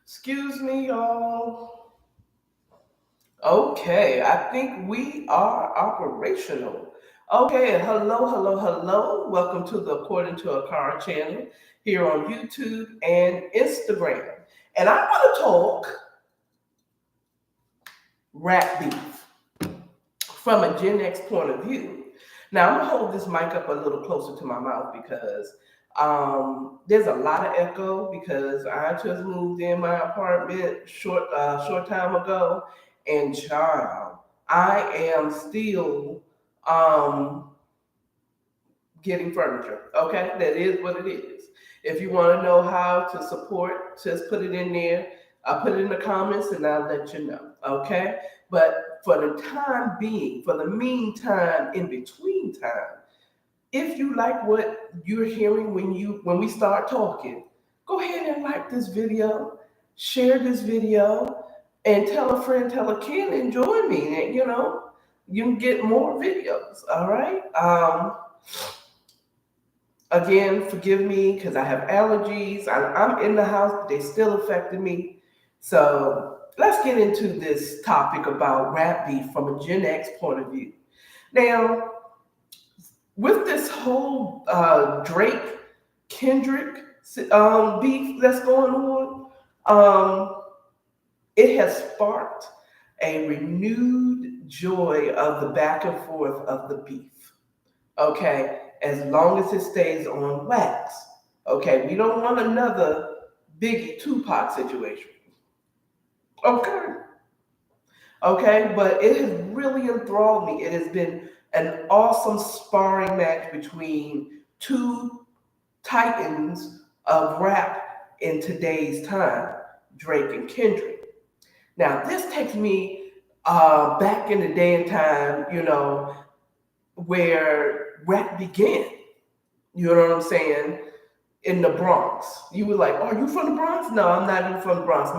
Excuse me, y'all. Okay, I think we are operational. Okay, hello. Welcome to the According to a Car channel here on YouTube and Instagram. And I want to talk rat beef from a Gen X point of view. Now, I'm going to hold this mic up a little closer to my mouth because there's a lot of echo because I just moved in my apartment short time ago, and child, I am still um, getting furniture. Okay, that is what it is. If you want to know how to support, just put it in there. I'll put it in the comments and I'll let you know. Okay, but for the time being, for the meantime, in between time, if you like what you're hearing when we start talking, go ahead and like this video, share this video, and tell a friend, tell a kid, and join me. And you can get more videos. All right. Again, forgive me because I have allergies. I'm in the house, but they still affecting me. So let's get into this topic about rap beef from a Gen X point of view. Now, with this whole Drake Kendrick beef that's going on, it has sparked a renewed joy of the back and forth of the beef. Okay, as long as it stays on wax. Okay, we don't want another Biggie Tupac situation. Okay, but it has really enthralled me. It has been an awesome sparring match between two titans of rap in today's time, Drake and Kendrick. Now, this takes me back in the day and time, where rap began. You know what I'm saying? In the Bronx. You were like, "Oh, are you from the Bronx?" No, I'm not even from the Bronx.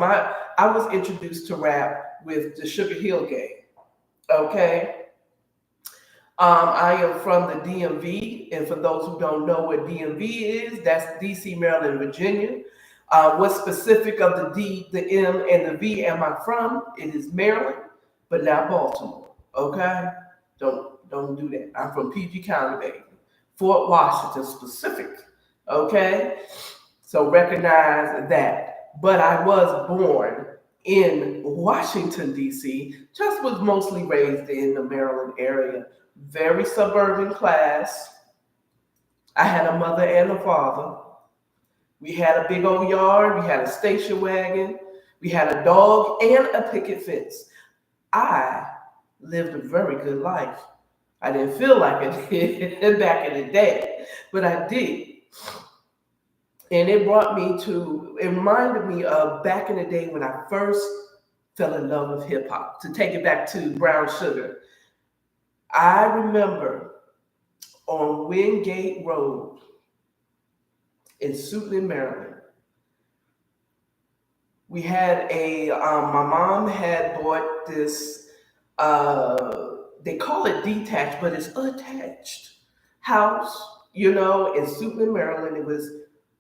I was introduced to rap with the Sugar Hill Gang. Okay. I am from the DMV, and for those who don't know what DMV is, that's DC, Maryland, Virginia. What specific of the D, the M, and the V am I from? It is Maryland, but not Baltimore. Okay, don't do that. I'm from PG County, baby, Fort Washington specific. Okay, so recognize that. But I was born in Washington D.C. Just was mostly raised in the Maryland area, very suburban class. I had a mother and a father. We had a big old yard. We had a station wagon. We had a dog and a picket fence. I lived a very good life. I didn't feel like it did back in the day, but I did. And it reminded me of back in the day when I first fell in love with hip hop. To take it back to Brown Sugar, I remember on Wingate Road in Suitland, Maryland, we had my mom had bought this, they call it detached, but it's attached house, in Suitland, Maryland. It was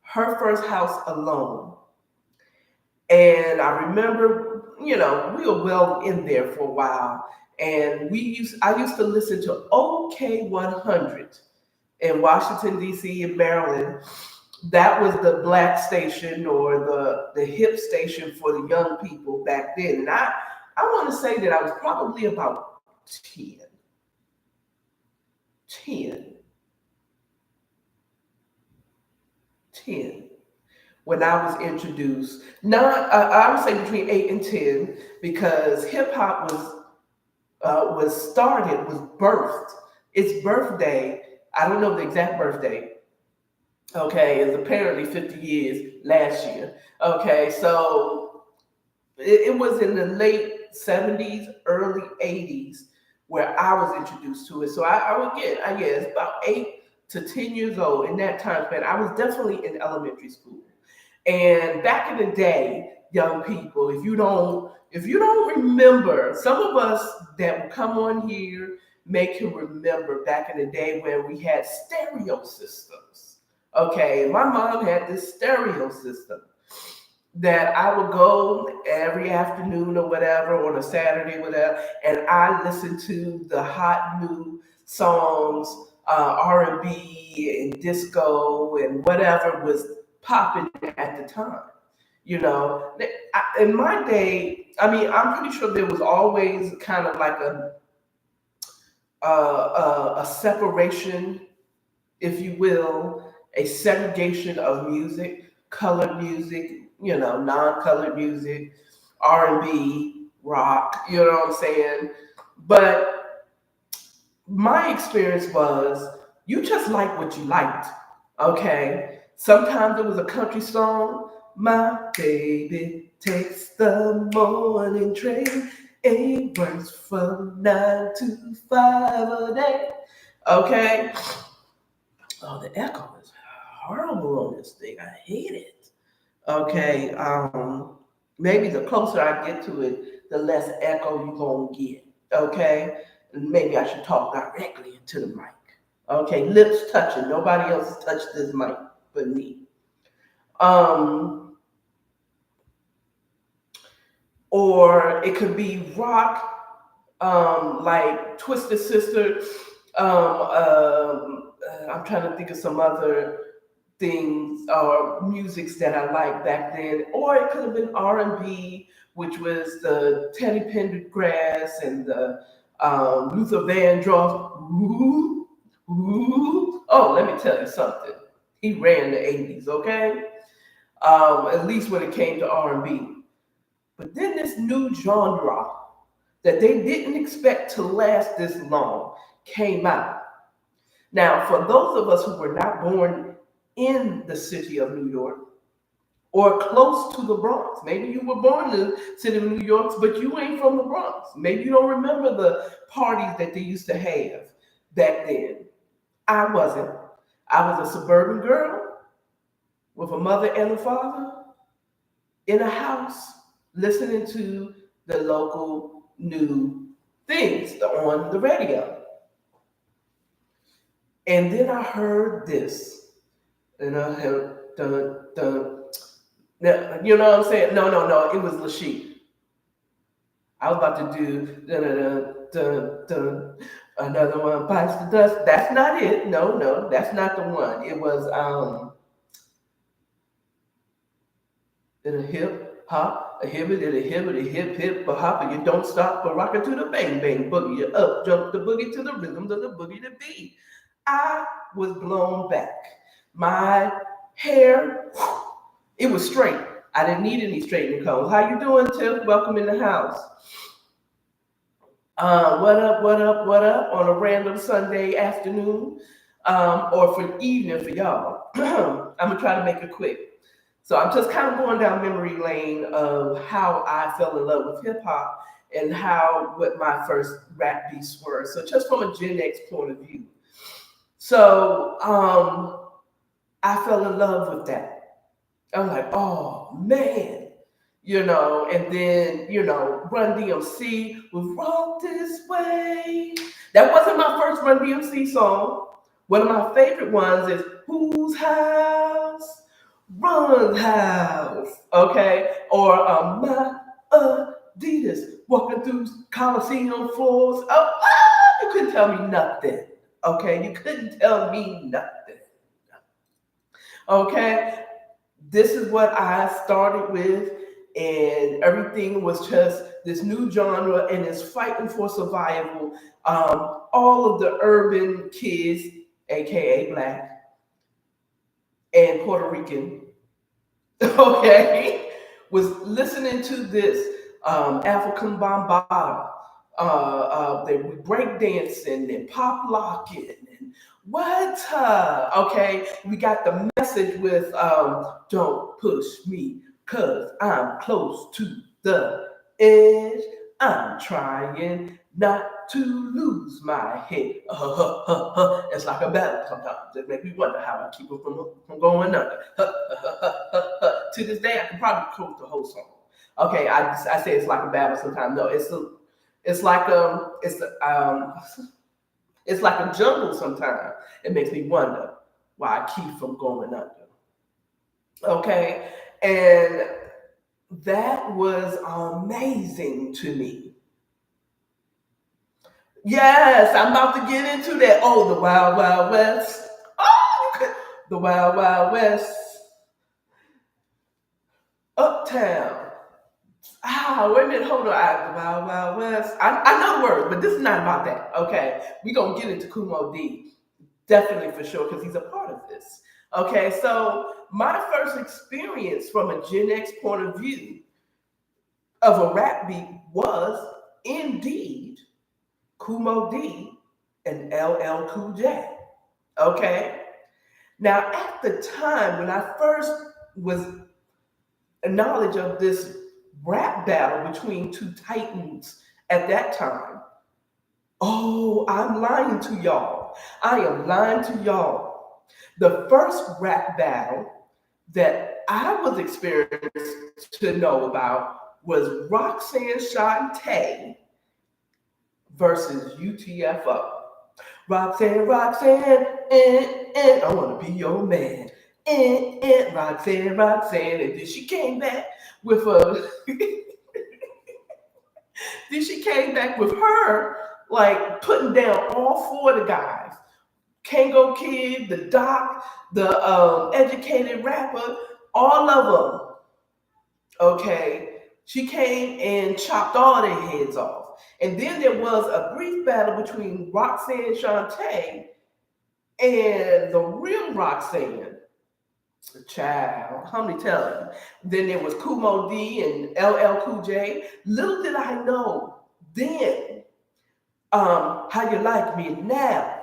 her first house alone. And I remember, we were well in there for a while. And I used to listen to OK 100 in Washington, D.C., and Maryland. That was the black station or the hip station for the young people back then. And I want to say that I was probably about 10, 10, 10 when I was introduced. Not, I would say between 8 and 10 because hip hop was birthed. Its birthday, I don't know the exact birthday. Okay, is apparently 50 years last year. Okay, so it was in the late 70s, early 80s where I was introduced to it. So I would get, I guess, about 8 to 10 years old in that time span. I was definitely in elementary school. And back in the day, young people, if you don't remember, some of us that will come on here make you remember back in the day when we had stereo systems. Okay, my mom had this stereo system. that I would go every afternoon or whatever on a Saturday, whatever, and I listened to the hot new songs, R&B and B and disco and whatever was popping at the time. You know, in my day, I mean, I'm pretty sure there was always kind of like a separation, if you will, a segregation of music, colored music, you know, non-colored music, R&B, rock, you know what I'm saying? But my experience was you just like what you liked, okay? Sometimes it was a country song. My baby takes the morning train, 8 works from 9 to 5 a day. Okay. Oh, the echo is horrible on this thing. I hate it. Okay. Maybe the closer I get to it, the less echo you're gonna get. Okay. And maybe I should talk directly into the mic. Okay. Lips touching. Nobody else has touched this mic but me. Um, or it could be rock, like Twisted Sister. I'm trying to think of some other things or musics that I liked back then, or it could have been R&B, which was the Teddy Pendergrass and the Luther Vandross. Ooh, ooh. Oh, let me tell you something. He ran the '80s, okay? At least when it came to R&B. But then this new genre that they didn't expect to last this long came out. Now, for those of us who were not born in the city of New York or close to the Bronx, maybe you were born in the city of New York, but you ain't from the Bronx. Maybe you don't remember the parties that they used to have back then. I wasn't. I was a suburban girl with a mother and a father in a house listening to the local new things on the radio. And then I heard this, and I heard dun dun. Now, you know what I'm saying? No, no, no. It was Lashik. I was about to do dun dun dun dun. Another one bites the dust. That's not it. No, no, that's not the one. It was in a hip hop, a hip, a hip hip, a hop, and you don't stop, but rock it to the bang bang boogie. You up, jump the boogie to the rhythm of the boogie to beat. I was blown back. My hair, it was straight. I didn't need any straightening combs. How you doing, Tiff? Welcome in the house. What up, what up, what up on a random Sunday afternoon or for evening for y'all. I'm going to try to make it quick. So I'm just kind of going down memory lane of how I fell in love with hip hop and what my first rap beats were. So just from a Gen X point of view. So I fell in love with that. I'm like, oh man, and then, Run DMC was Walk This Way. That wasn't my first Run DMC song. One of my favorite ones is Whose House? Run House. Okay? Or My Adidas walking through Coliseum floors. You couldn't tell me nothing. Okay? You couldn't tell me nothing. Okay? This is what I started with, and everything was just this new genre and it's fighting for survival. All of the urban kids, aka Black and Puerto Rican, okay, was listening to this African Bambaataa. They were breakdancing and pop locking and what? Okay, we got the message with don't push me cause I'm close to the edge. I'm trying not to lose my head. It's like a battle sometimes. It makes me wonder how I keep it from going under. To this day, I can probably quote the whole song. Okay, I say it's like a battle sometimes. No, it's like it's like a jungle sometimes. It makes me wonder why I keep from going under. Okay, and That was amazing to me. Yes, I'm about to get into that. Oh, the Wild Wild West. Oh, you could, the Wild Wild West. Uptown. Wait a minute, hold on. The Wild Wild West. I know the words, but this is not about that. Okay, we gonna get into Kumo D, definitely for sure, because he's a part of this. Okay, so my first experience from a Gen X point of view of a rap beat was indeed Kumo D and LL Cool J. Okay, now at the time when I first was knowledge of this rap battle between two titans at that time. Oh, I'm lying to y'all. I am lying to y'all. The first rap battle that I was experienced to know about was Roxanne Shante versus UTFO. Roxanne, Roxanne, I want to be your man. Roxanne, Roxanne. And then she came back with a, then she came back with her, like putting down all four of the guys. Kango Kid, the Doc, the educated rapper, all of them. Okay. She came and chopped all their heads off. And then there was a brief battle between Roxanne Shante and the real Roxanne. Child, how many tell you? Then there was Kumo D and LL Cool J. Little did I know then how you like me now.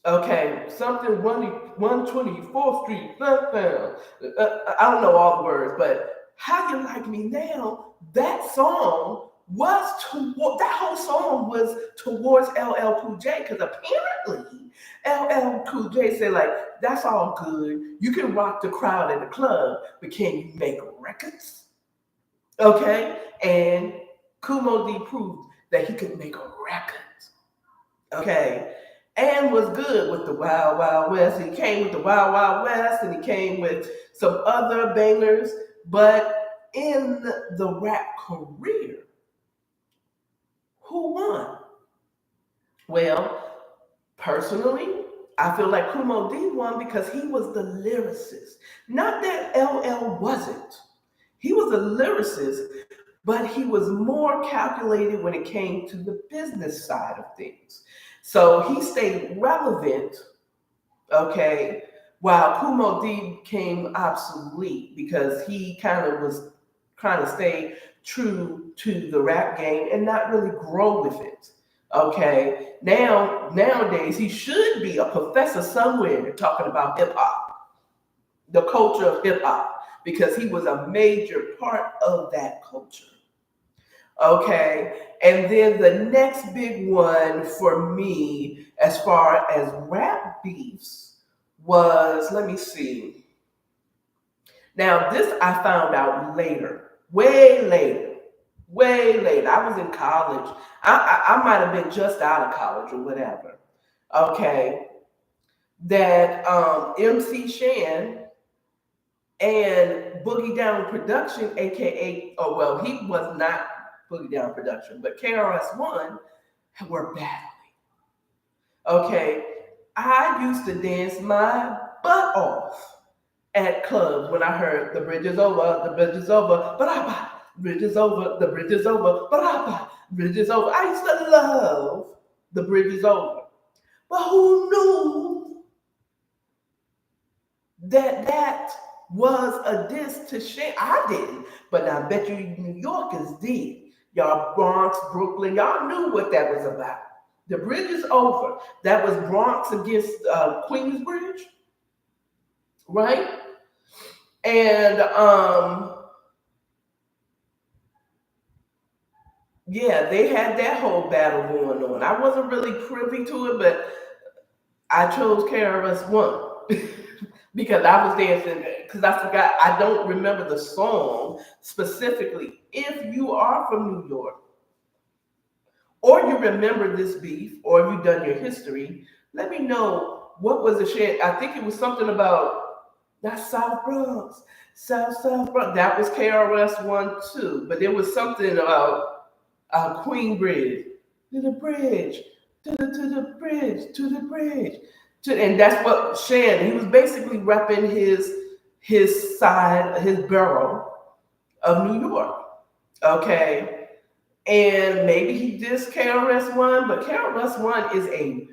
Okay, something 124th Street. I don't know all the words, but how you like me now, that song was toward, that whole song was towards LL Cool J, because apparently LL Cool J said, like, that's all good. You can rock the crowd at the club, but can you make records? Okay, and Kumo D proved that he could make a record. Okay, and was good with the Wild Wild West. He came with the Wild Wild West, and he came with some other bangers. But in the rap career, who won? Well, personally, I feel like Kumo D won because he was the lyricist. Not that LL wasn't. He was a lyricist, but he was more calculated when it came to the business side of things. So he stayed relevant, okay, while Kumo D became obsolete because he kind of was trying to stay true to the rap game and not really grow with it. Okay. Nowadays he should be a professor somewhere talking about hip hop, the culture of hip hop, because he was a major part of that culture. Okay. And then the next big one for me, as far as rap beefs, was, let me see. Now, this I found out later, way later, way later. I was in college. I might have been just out of college or whatever. Okay. That MC Shan and Boogie Down Production, aka, oh well, he was not Boogie Down Production, but KRS-One were battling. Okay, I used to dance my butt off at clubs when I heard the bridge is over, the bridge is over, but bridge is over, the bridge is over, but bridge is over. I used to love the bridge is over, but who knew that was a diss to Shan? I didn't, but I bet you New Yorkers did. Y'all Bronx, Brooklyn, y'all knew what that was about. The bridge is over. That was Bronx against Queensbridge, right? And yeah, they had that whole battle going on. I wasn't really privy to it, but I chose KRS-One because I was dancing, because I forgot, I don't remember the song specifically. If you are from New York, or you remember this beef, or you've done your history, let me know what was the shit. I think it was something about that South Bronx, South, bro. That was KRS-One too. But there was something about Queen Bridge. To the bridge, to the bridge, to the bridge. And that's what Shan, he was basically repping his side, his borough of New York. Okay. And maybe he dissed KRS-One, but KRS-One is a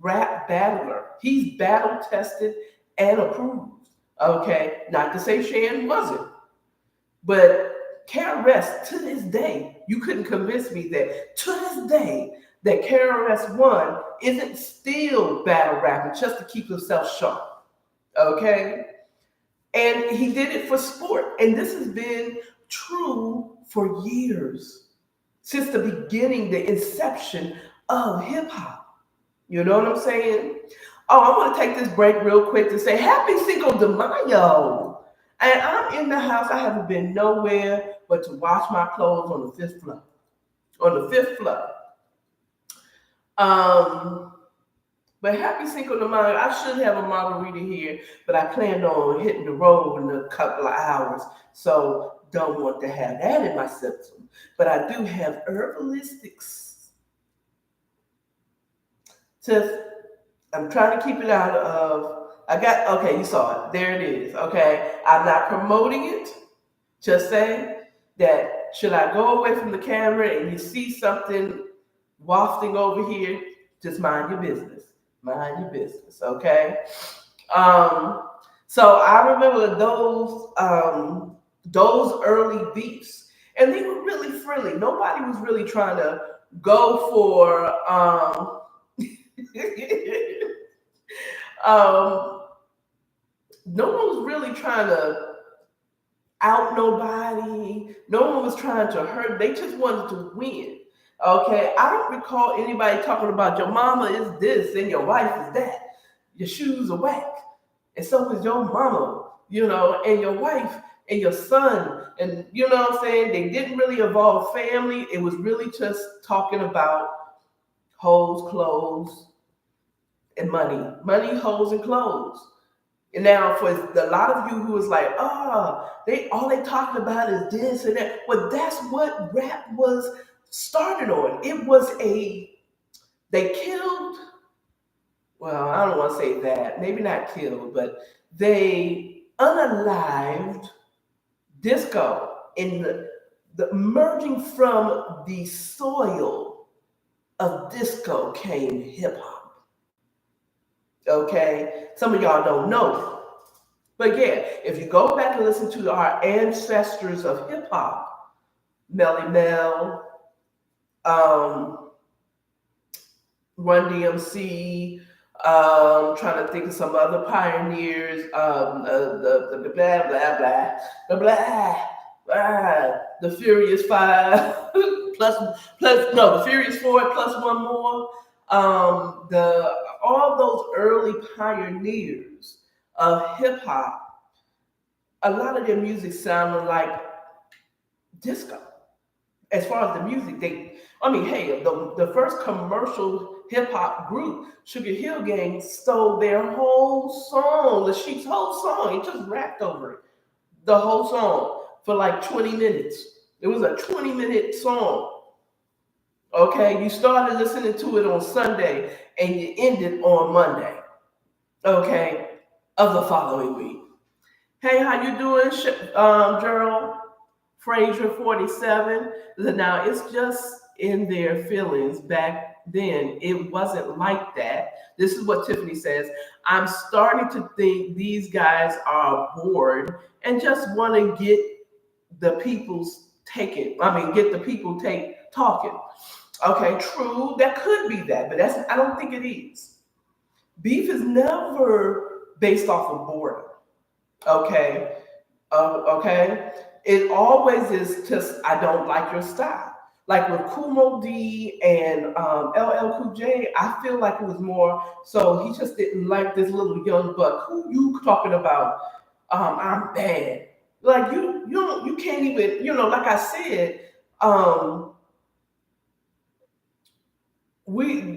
rap battler. He's battle tested and approved. Okay. Not to say Shan wasn't, but KRS to this day, you couldn't convince me that to this day that KRS-One isn't still battle rapping just to keep himself sharp. Okay. And he did it for sport. And this has been true for years, since the beginning, the inception of hip hop. You know what I'm saying? Oh, I want to take this break real quick to say happy Cinco de Mayo. And I'm in the house. I haven't been nowhere but to wash my clothes on the fifth floor. On the fifth floor. But happy Cinco de Mayo. I should have a margarita here, but I planned on hitting the road in a couple of hours. So don't want to have that in my system. But I do have herbalistics. I'm trying to keep it out of, okay, you saw it. There it is, okay? I'm not promoting it. Just saying that should I go away from the camera and you see something wafting over here, just mind your business. Mind your business, okay? So I remember those early beefs, and they were really friendly. Nobody was really trying to go for no one was really trying to out nobody. No one was trying to hurt. They just wanted to win. Okay, I don't recall anybody talking about your mama is this and your wife is that. Your shoes are whack, and so is your mama, and your wife and your son. And you know what I'm saying? They didn't really involve family. It was really just talking about hoes, clothes, and money. Money, hoes, and clothes. And now for a lot of you who is like, they talking about is this and that. Well, that's what rap was started on. It was they killed, well, I don't want to say that, maybe not killed, but they unalived disco in the merging from the soil of disco came hip hop. Okay, some of y'all don't know, but yeah, if you go back and listen to our ancestors of hip hop, Melly Mel, Run DMC, trying to think of some other pioneers, the blah blah blah, the Furious Five the Furious Four plus one more, all those early pioneers of hip hop. A lot of their music sounded like disco. As far as the music, the first commercial hip hop group, Sugar Hill Gang, stole their whole song, the Sheik's whole song. It just rapped over it, the whole song for like 20 minutes. It was a 20-minute song. Okay, you started listening to it on Sunday and you ended on Monday. Okay, of the following week. Hey, how you doing, Gerald? Frazier 47. Now it's just in their feelings. Back then, it wasn't like that. This is what Tiffany says. I'm starting to think these guys are bored and just want to get the people's get the people talking. Okay, true. That could be that, but I don't think it is. Beef is never based off of boredom. Okay. Okay. It always is just, I don't like your style. Like with Kumo D and LL Cool J, I feel like it was more, so he just didn't like this little young buck. Who you talking about? I'm bad. Like you can't even, like I said,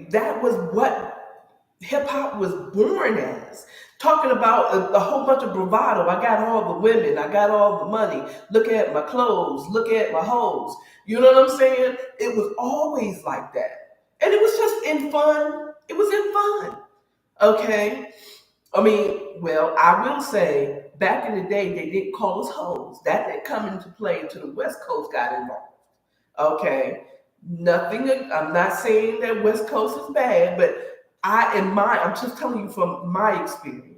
that was what hip hop was born as. Talking about a whole bunch of bravado. I got all the women. I got all the money. Look at my clothes. Look at my hoes. You know what I'm saying? It was always like that. And it was just in fun. It was in fun. Okay. I mean, well, I will say back in the day, they didn't call us hoes. That didn't come into play until the West Coast got involved. Okay. Nothing, I'm not saying that West Coast is bad, but I'm just telling you from my experience.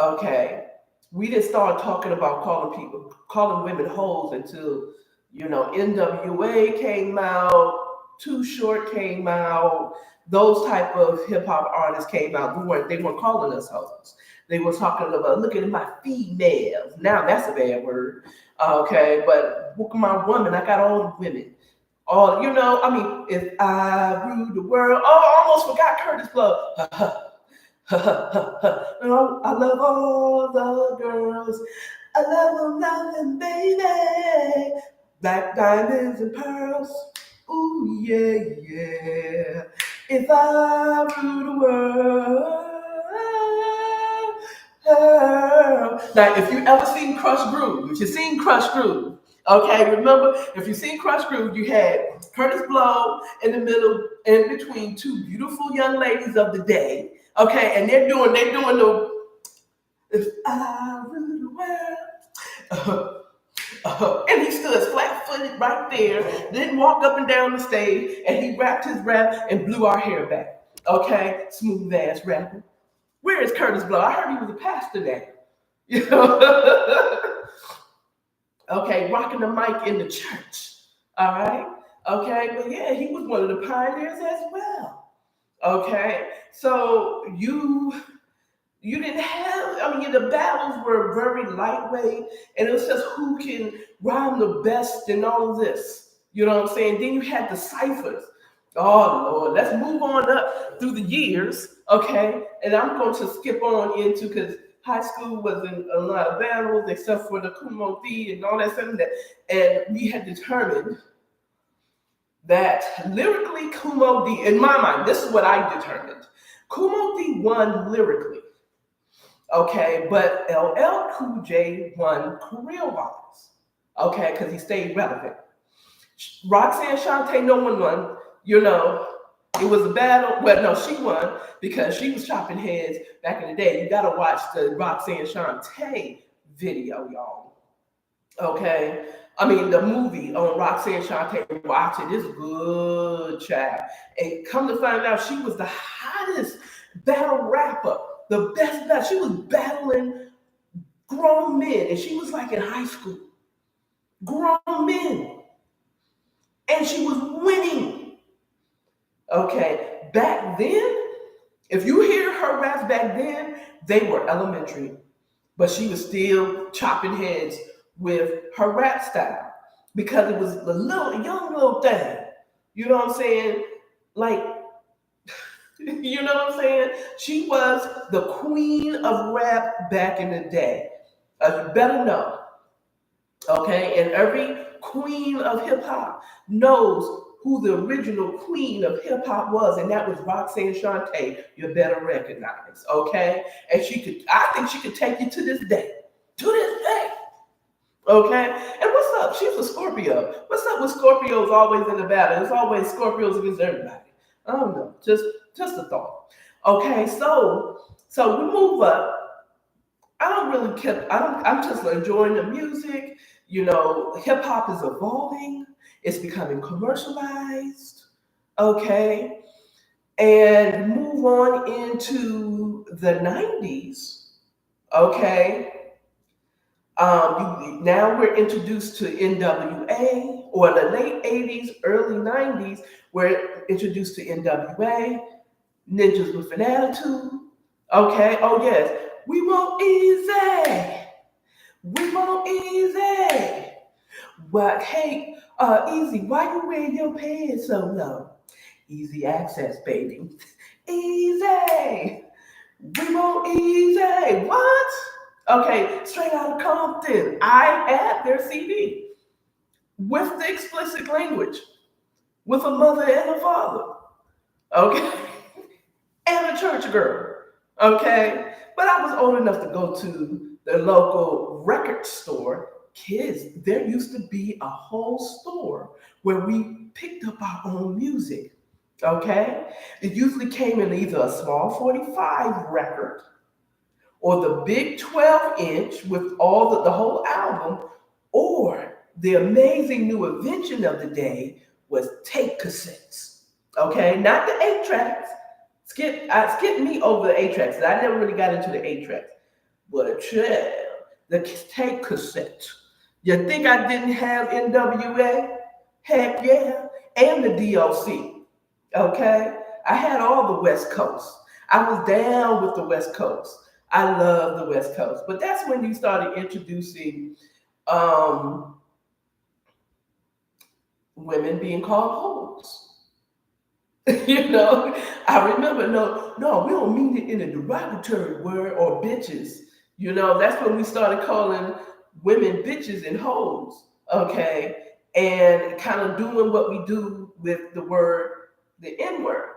Okay. We didn't start talking about calling women hoes until, NWA came out, Too Short came out, those type of hip hop artists came out. They weren't calling us hoes. They were talking about looking at my females. Now that's a bad word. Okay, but look at my woman. I got all the women. All if I rule the world. Oh, I almost forgot Curtis Blow. Oh, I love all the girls. I love them, baby. Black diamonds and pearls. Ooh, yeah, yeah. If I rule the world. Now, if you ever seen Crush Groove, okay, remember, if you seen Crush Groove, you had Curtis Blow in the middle, in between two beautiful young ladies of the day. Okay, and they're doing the if I rule the world. And he stood flat-footed right there, didn't walk up and down the stage, and he rapped his rap and blew our hair back. Okay, smooth ass rapper. Where is Curtis Blow? I heard he was a pastor now. You know? Okay, rocking the mic in the church. All right. Okay, but yeah, he was one of the pioneers as well. Okay, so you didn't have, the battles were very lightweight, and it was just who can rhyme the best and all of this. You know what I'm saying? Then you had the ciphers. Oh Lord, let's move on up through the years, okay? And I'm going to skip on into, because high school was in a lot of battles except for the Kumo D and all that stuff. And we had determined that lyrically Kumo D, in my mind, this is what I determined. Kumo D won lyrically. Okay, but LL Cool J won career-wise. Okay, because he stayed relevant. Roxanne Shante, no one won. It was a battle. Well, no, she won because she was chopping heads back in the day. You gotta watch the Roxanne Shante video, y'all. Okay, the movie on Roxanne Shante. Watch it. It's good, child. And come to find out, she was the hottest battle rapper. The best battle. She was battling grown men, and she was like in high school. Grown men. And she was winning. Okay, back then, if you hear her raps back then, they were elementary. But she was still chopping heads with her rap style because it was a young little thing. You know what I'm saying? Like, you know what I'm saying? She was the queen of rap back in the day. You better know. Okay? And every queen of hip hop knows who the original queen of hip hop was, and that was Roxanne Shante. You better recognize. Okay? And I think she could take you to this day. To this day. Okay? And what's up? She's a Scorpio. What's up with Scorpios always in the battle? It's always Scorpios against everybody. I don't know. Just a thought. Okay, so we move up. I'm just enjoying the music. Hip hop is evolving. It's becoming commercialized. Okay. And move on into the 90s. Okay. Now we're introduced to NWA, or the late 80s, early 90s, we're introduced to NWA, Ninjas with an Attitude. Okay, oh yes, we want easy. We want easy. What? Hey, Easy, why you wearing your pants so low? Easy access, baby. Easy. We want easy. What? Okay, Straight Outta Compton. I had their CD with the explicit language, with a mother and a father. Okay. and a church girl. Okay. But I was old enough to go to the local record store. Kids, there used to be a whole store where we picked up our own music. Okay. It usually came in either a small 45 record or the big 12-inch with the whole album, or the amazing new invention of the day was tape cassettes. Okay, not the 8 tracks. Skip me over the 8 tracks. I never really got into the 8 tracks. But child, the tape cassette. You think I didn't have NWA? Heck yeah. And the DOC. Okay? I had all the West Coast. I was down with the West Coast. I love the West Coast. But that's when you started introducing um, women being called hoes. I remember, no, we don't mean it in a derogatory word or bitches. That's when we started calling women bitches and hoes. Okay. And kind of doing what we do with the word, the N word,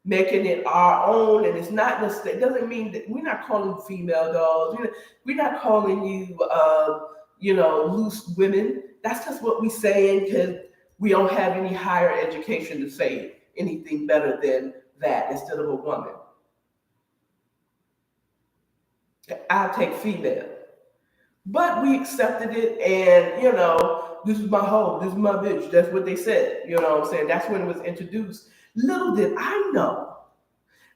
making it our own. And it's not just, it doesn't mean that we're not calling female dogs. We're not calling you, loose women. That's just what we saying because we don't have any higher education to say anything better than that instead of a woman. I'll take female. But we accepted it and, this is my hoe, this is my bitch. That's what they said. You know what I'm saying? That's when it was introduced. Little did I know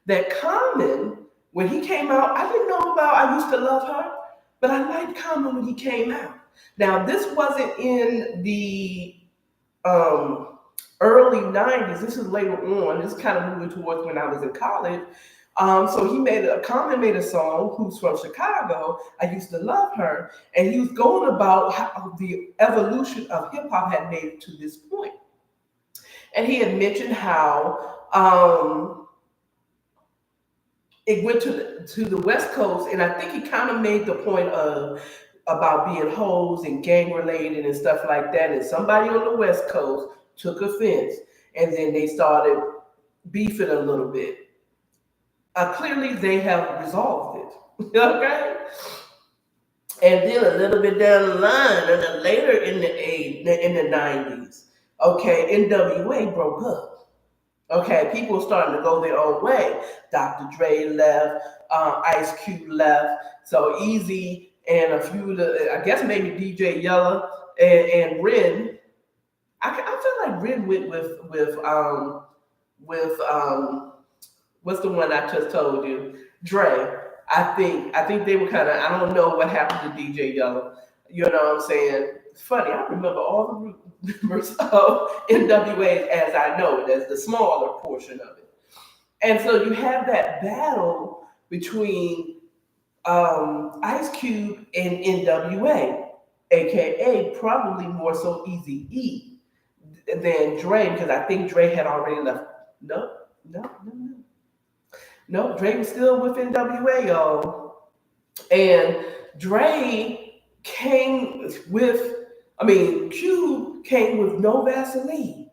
that Common, when he came out, I didn't know about I Used to Love Her, but I liked Common when he came out. Now, this wasn't in the um, early 90s. This is later on. This is kind of moving towards when I was in college. So Common made a song, who's from Chicago, I Used to Love Her, and he was going about how the evolution of hip hop had made it to this point. And he had mentioned how it went to the West Coast, and I think he kind of made the point of about being hoes and gang related and stuff like that. And somebody on the West Coast took offense, and then they started beefing a little bit. Clearly, they have resolved it. Okay, and then a little bit down the line, and then later in the 90s, okay, NWA broke up. Okay, people were starting to go their own way. Dr. Dre left, Ice Cube left, so Easy and a few, I guess maybe DJ Yella and Ren. I feel like Ren went with what's the one I just told you, Dre. I think they were kind of, I don't know what happened to DJ Yella. You know what I'm saying? It's funny. I remember all the root members of NWA as I know it, as the smaller portion of it. And so you have that battle between Ice Cube and NWA, aka probably more so Easy E than Dre, because I think Dre had already left. No, no, no, no. No, Dre was still with NWA, y'all. And Dre came with, Cube came with no Vaseline.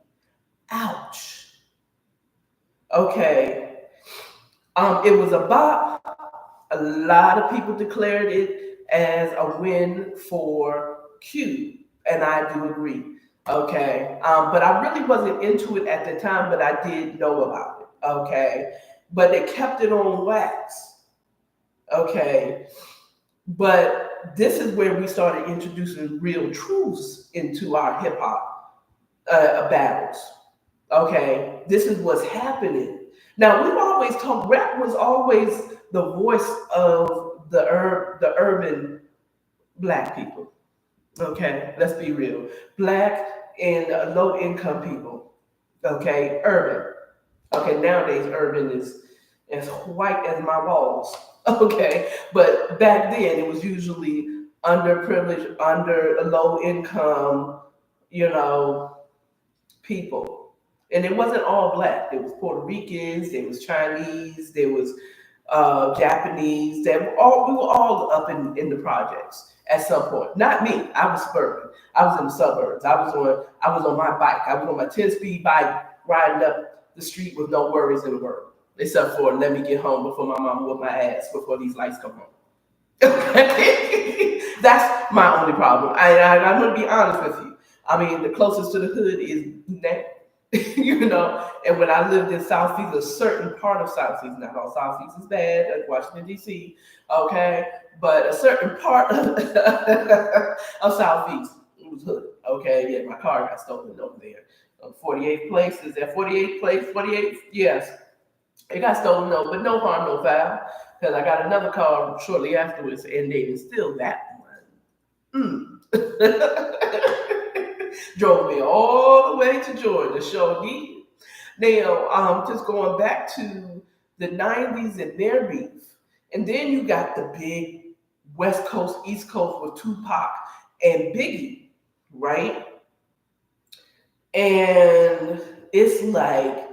Ouch. Okay. It was a bop. A lot of people declared it as a win for Cube, and I do agree. Okay. But I really wasn't into it at the time, but I did know about it. Okay. But they kept it on wax. Okay. But this is where we started introducing real truths into our hip hop battles. Okay. This is what's happening. Now, we've always talked, rap was always the voice of the urban Black people. Okay. Let's be real. Black and low income people. Okay. Urban. Okay, nowadays urban is as white as my walls. Okay, but back then it was usually underprivileged, under low income, you know, people. And it wasn't all black. There was Puerto Ricans, there was Chinese, there was Japanese. We were all up in the projects at some point. Not me. I was suburban. I was in the suburbs. I was on my bike. I was on my 10-speed bike riding up the street with no worries in the world. except for let me get home before my mom whoop my ass before these lights come on. That's my only problem. I'm going to be honest with you. I mean, the closest to the hood is now. And when I lived in Southeast, a certain part of Southeast, not all Southeast is bad, like Washington, D.C., okay? But a certain part of Southeast was hood, okay? Yeah, my car got stolen over there. 48th place, is that 48th place? 48th? Yes. It got stolen, no, but no harm, no foul. Because I got another car shortly afterwards, and they didn't steal that one. Drove me all the way to Georgia, sure did. Now, just going back to the 90s and their beef, and then you got the big West Coast, East Coast with Tupac and Biggie, right? And it's like,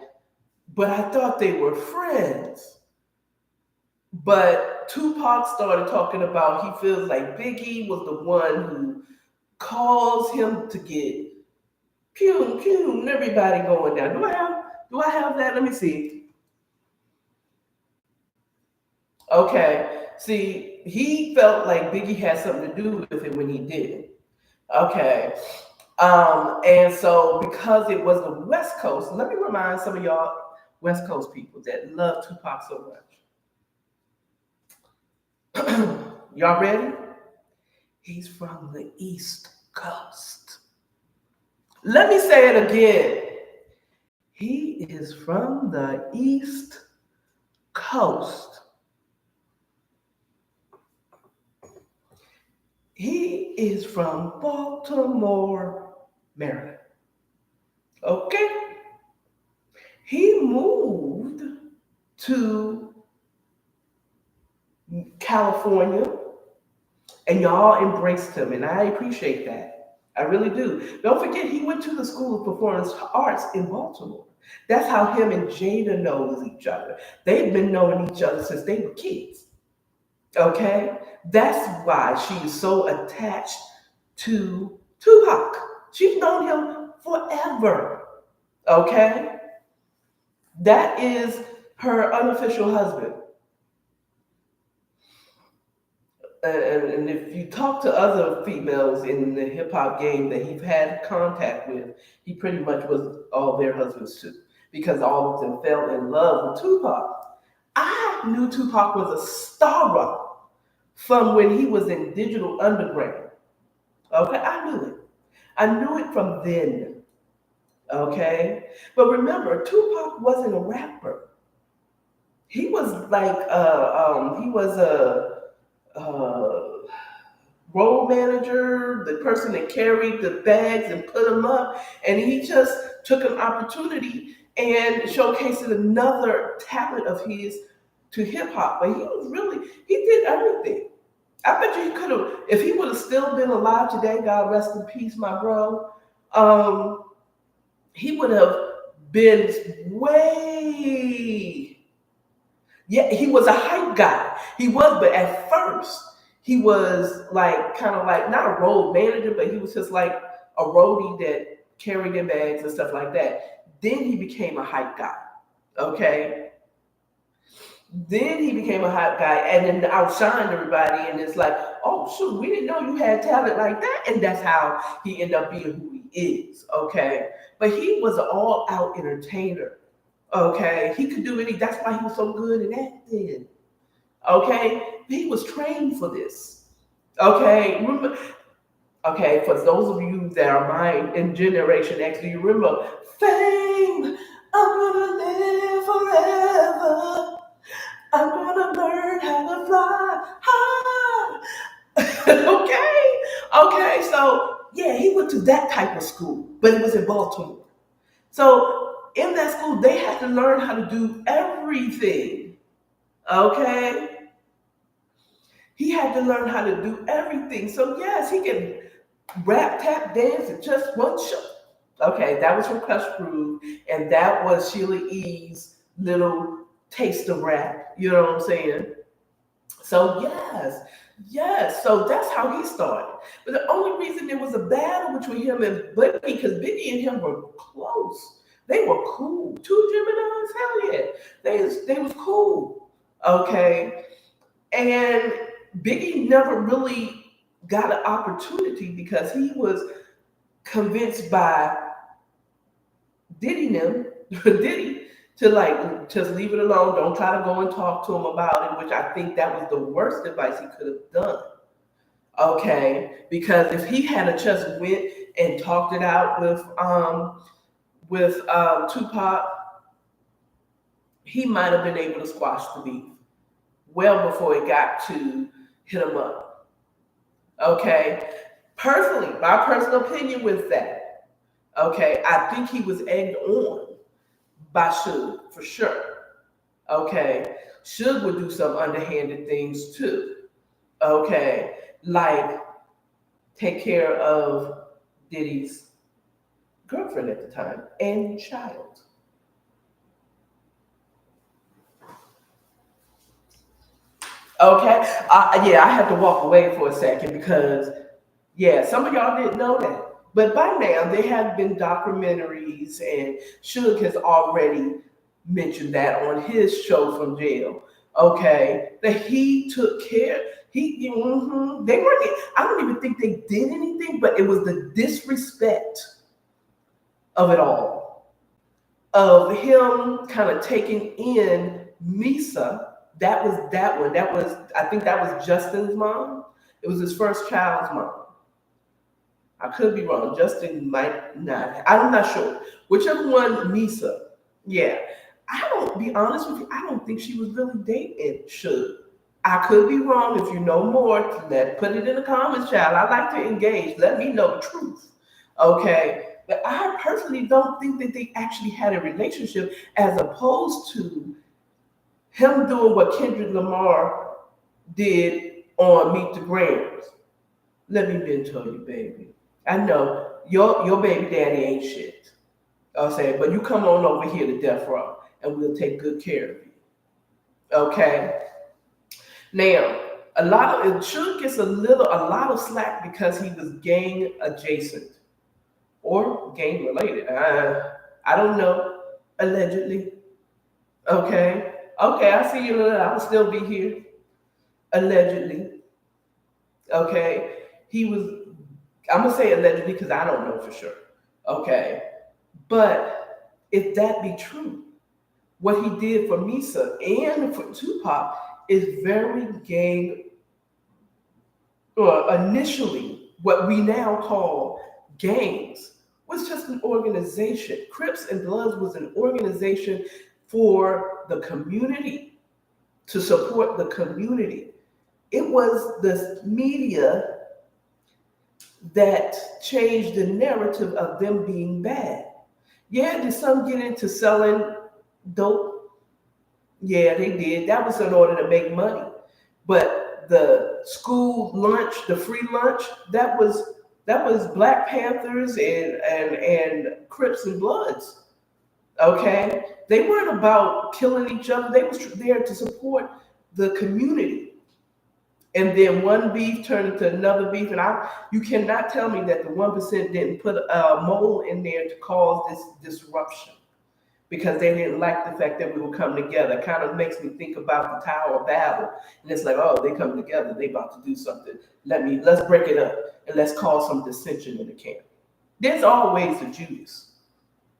but I thought they were friends. But Tupac started talking about he feels like Biggie was the one who caused him to get pew pew and everybody going down. Do I have that? Let me see. Okay. See, he felt like Biggie had something to do with it when he did it. Okay. And so because it was the West Coast, let me remind some of y'all West Coast people that love Tupac so much. Y'all ready? He's from the East Coast. Let me say it again. He is from the East Coast. He is from Baltimore, Maryland. Okay? He moved to California, and y'all embraced him, and I appreciate that. I really do. Don't forget, he went to the School of Performance Arts in Baltimore. That's how him and Jada knows each other. They've been knowing each other since they were kids. Okay? That's why she is so attached to Tupac. She's known him forever. Okay? That is her unofficial husband. And if you talk to other females in the hip hop game that he's had contact with, he pretty much was all their husbands too, because all of them fell in love with Tupac. I knew Tupac was a star from when he was in Digital Underground. Okay, I knew it. I knew it from then. Okay, but remember, Tupac wasn't a rapper. He was like he was a role manager, the person that carried the bags and put them up, and he just took an opportunity and showcased another talent of his to hip hop. But he did everything. I bet you he could have, if he would have still been alive today, God rest in peace, my bro, he would have been way, yeah, he was a hype guy. He was, but at first, he was like kind of like not a road manager, but he was just like a roadie that carried their bags and stuff like that. Then he became a hype guy. Okay. Then he became a hype guy and then outshined everybody. And it's like, oh shoot, we didn't know you had talent like that. And that's how he ended up being who he is. Okay. But he was an all-out entertainer. Okay. He could do any, that's why he was so good in acting. Okay, he was trained for this. Okay, remember, okay, for those of you that are mine in Generation X, do you remember fame? I'm gonna live forever. I'm gonna learn how to fly high. okay, so yeah, he went to that type of school, but it was in Baltimore. So in that school, they had to learn how to do everything. Okay. He had to learn how to do everything. So yes, he can rap, tap, dance in just one show. Okay, that was from Crush Groove, and that was Sheila E's little taste of rap. You know what I'm saying? So yes. So that's how he started. But the only reason there was a battle between him and Biggie, because Biggie and him were close. They were cool. Two Geminis, hell yeah. They was cool. Okay. And Biggie never really got an opportunity because he was convinced by Diddy to like just leave it alone. Don't try to go and talk to him about it, which I think that was the worst advice he could have done. Okay, because if he had a just went and talked it out with Tupac, he might have been able to squash the beef well before it got to hit him up. Okay, personally, my personal opinion with that. Okay, I think he was egged on by Suge for sure. Okay, Suge would do some underhanded things too. Okay, like take care of Diddy's girlfriend at the time and child. Okay, yeah, I had to walk away for a second because, yeah, some of y'all didn't know that. But by now, there have been documentaries, and Suge has already mentioned that on his show from jail. Okay, that he took care. They weren't. I don't even think they did anything, but it was the disrespect of it all, of him kind of taking in Misa. That was that one. That was, I think that was Justin's mom. It was his first child's mom. I could be wrong. Justin might not. I'm not sure. Whichever one, Misa. Yeah. I don't, be honest with you, I don't think she was really dating Suge. I could be wrong. If you know more, put it in the comments, child. I like to engage. Let me know the truth. Okay. But I personally don't think that they actually had a relationship, as opposed to him doing what Kendrick Lamar did on Meet the Grams. Let me mentor you, baby. I know your baby daddy ain't shit. I'll say, but you come on over here to Death Row and we'll take good care of you. Okay. Now, a lot of it should gets a lot of slack because he was gang adjacent or gang related. I don't know. Allegedly. Okay. Okay, I see you. I'll still be here. Allegedly. Okay. He was, I'm gonna say allegedly because I don't know for sure. Okay. But if that be true, what he did for Misa and for Tupac is very gang, or initially what we now call gangs, was just an organization. Crips and Bloods was an organization for the community, to support the community. It was the media that changed the narrative of them being bad. Yeah, did some get into selling dope? Yeah, they did. That was in order to make money. But the school lunch, the free lunch, that was Black Panthers and Crips and Bloods. Okay, they weren't about killing each other. They was there to support the community. And then one beef turned into another beef, and you cannot tell me that the 1% didn't put a mole in there to cause this disruption, because they didn't like the fact that we would come together. It kind of makes me think about the Tower of Babel, and it's like, oh, they come together, they about to do something. Let's break it up and let's cause some dissension in the camp. There's always a Judas.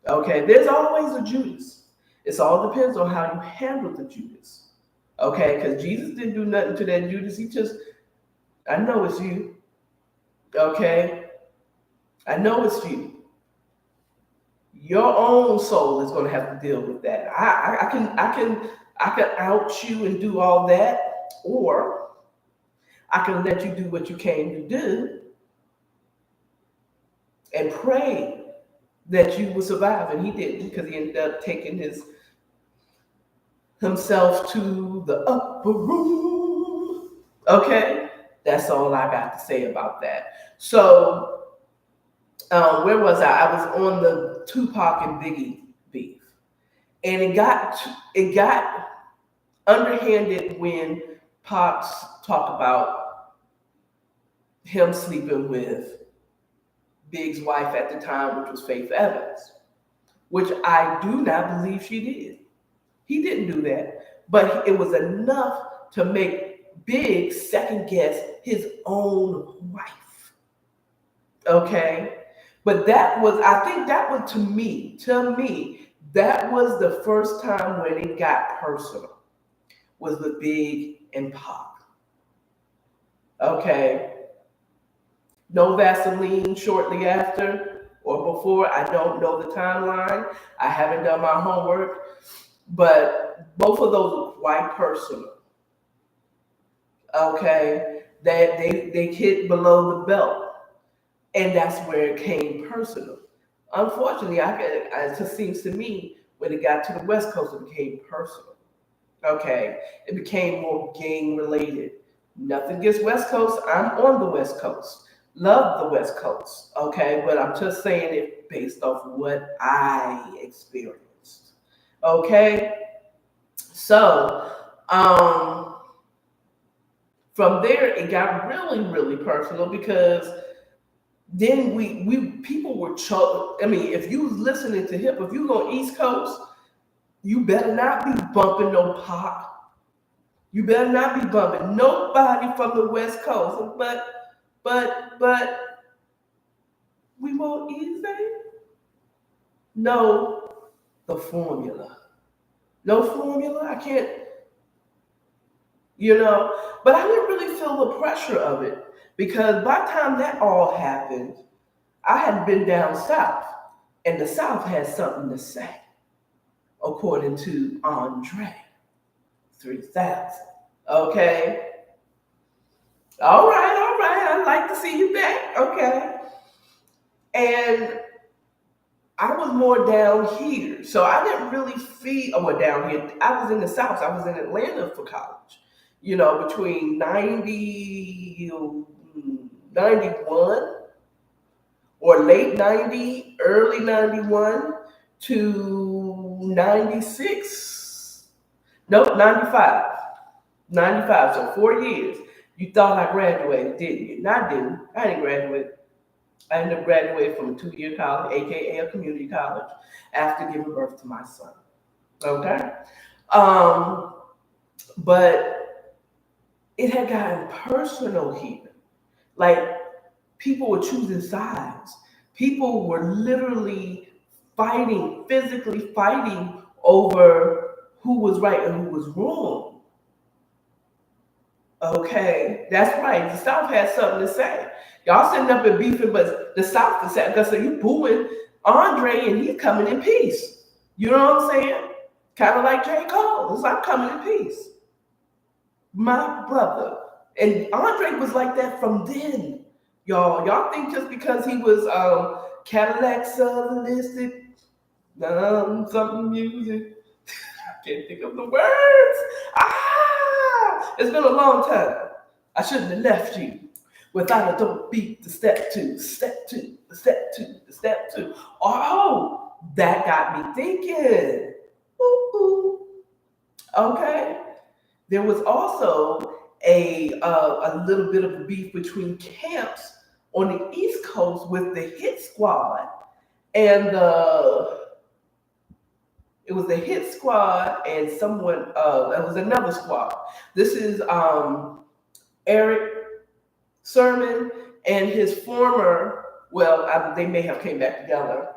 Okay, there's always a Judas. It all depends on how you handle the Judas. Okay, because Jesus didn't do nothing to that Judas. He just, I know it's you. Okay, I know it's you. Your own soul is going to have to deal with that. I can out you and do all that, or I can let you do what you came to do and pray that you will survive. And he didn't, because he ended up taking himself to the upper room. Okay, that's all I got to say about that. So, where was I? I was on the Tupac and Biggie beef, and it got underhanded when Pops talked about him sleeping with Big's wife at the time, which was Faith Evans. which I do not believe she did. He didn't do that, but it was enough to make Big second guess his own wife. Okay, but that was, I think that was to me, that was the first time when it got personal. Was with Big and Pop. Okay, no Vaseline shortly after or before. I don't know the timeline. I haven't done my homework, but both of those were quite personal. Okay, that they hit below the belt, and that's where it came personal. Unfortunately, it just seems to me when it got to the West Coast, it became personal. Okay, it became more gang related. Nothing against West Coast. I'm on the West Coast. Love the West Coast. Okay, but I'm just saying it based off what I experienced. Okay, so um, from there it got really, really personal because then we people were I mean, if you was listening to hip, if you go East Coast, you better not be bumping no pop. You better not be bumping nobody from the West Coast. But we won't easy. No, the formula. No formula. I can't, you know. But I didn't really feel the pressure of it because by the time that all happened, I had been down south, and the South has something to say, according to Andre 3000. Okay. All right. I'd like to see you back. Okay. And I was more down here. So I didn't really feel, well, down here. I was in the South. I was in Atlanta for college, between 91 or late 90, early 91 to 96. Nope, 95. 95, so 4 years. You thought I graduated, didn't you? No, I didn't. I didn't graduate. I ended up graduating from a 2-year college, aka a community college, after giving birth to my son. Okay? Um, but it had gotten personal here. Like people were choosing sides. People were literally fighting, physically fighting over who was right and who was wrong. Okay, that's right. The South has something to say. Y'all sitting up and beefing, but the South is saying, because you booing Andre and he's coming in peace. You know what I'm saying? Kind of like J. Cole. It's like coming in peace. My brother. And Andre was like that from then. Y'all think just because he was Cadillac Southernistic, something music. I can't think of the words. It's been a long time. I shouldn't have left you without a dope beat. The step two, step two, the step two, the step two. Oh, that got me thinking. Ooh. Okay. There was also a little bit of a beef between camps on the East Coast with the Hit Squad and it was the Hit Squad and someone that was another squad. This is Eric Sermon and his former, they may have came back together.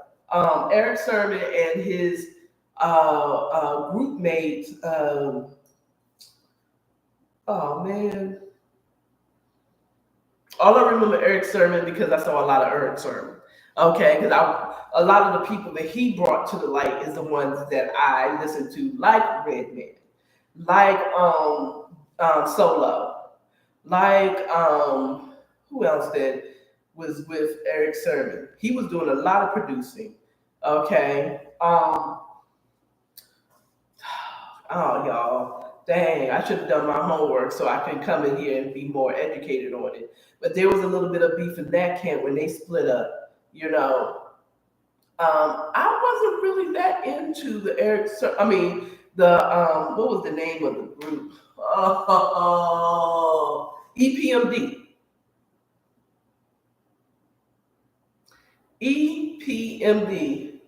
Eric Sermon and his group mates. Oh man. All I remember Eric Sermon because I saw a lot of Eric Sermon. Okay, because a lot of the people that he brought to the light is the ones that I listened to, like Redman, like Solo, like who else that was with Eric Sermon? He was doing a lot of producing. Okay. Oh y'all, dang, I should have done my homework so I can come in here and be more educated on it. But there was a little bit of beef in that camp when they split up. I wasn't really that into the what was the name of the group? EPMD. EPMD.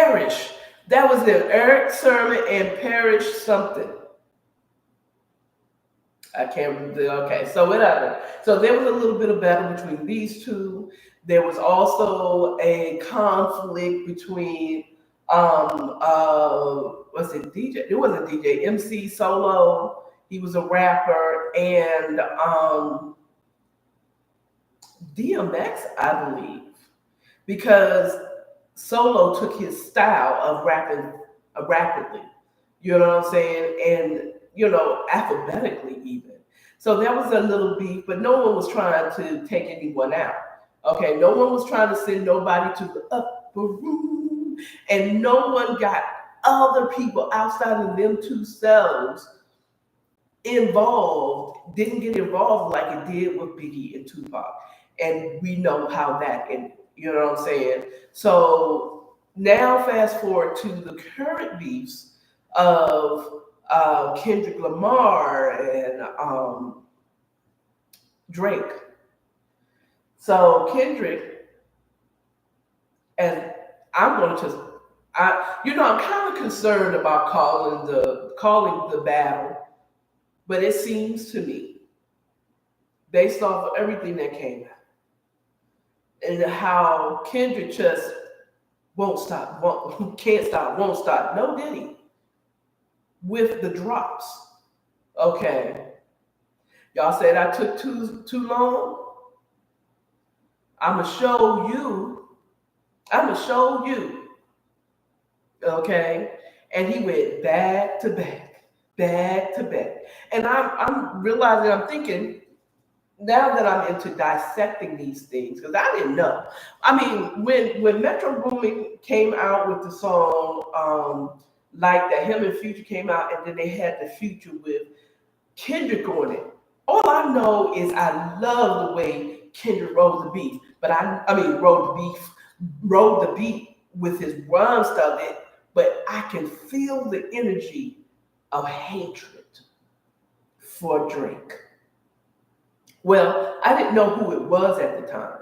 Parrish. That was it. Eric Sermon and Parrish something. I can't remember. Okay, so whatever. So there was a little bit of battle between these two. There was also a conflict between was it DJ? It wasn't DJ. MC Solo. He was a rapper, and DMX, I believe, because Solo took his style of rapping rapidly. You know what I'm saying? And alphabetically even. So there was a little beef, but no one was trying to take anyone out. Okay, no one was trying to send nobody to the upper room, and no one got other people outside of them two selves involved, didn't get involved like it did with Biggie and Tupac. And we know how that ended. You know what I'm saying? So now fast forward to the current beefs of Kendrick Lamar and Drake. So Kendrick, and I'm going to, I'm kind of concerned about calling the battle, but it seems to me, based off of everything that came out, and how Kendrick just won't stop, can't stop, won't stop. No Diddy with the drops. Okay. Y'all said I took too long. I'ma show you. Okay. And he went back to back. And I'm realizing, I'm thinking, now that I'm into dissecting these things, because I didn't know. I mean, when Metro Boomin came out with the song, like that, him and Future came out, and then they had the Future with Kendrick on it. All I know is I love the way Kendrick rode the beat, but rode the beat with his rhyme stuff, but I can feel the energy of hatred for Drake. Well, I didn't know who it was at the time.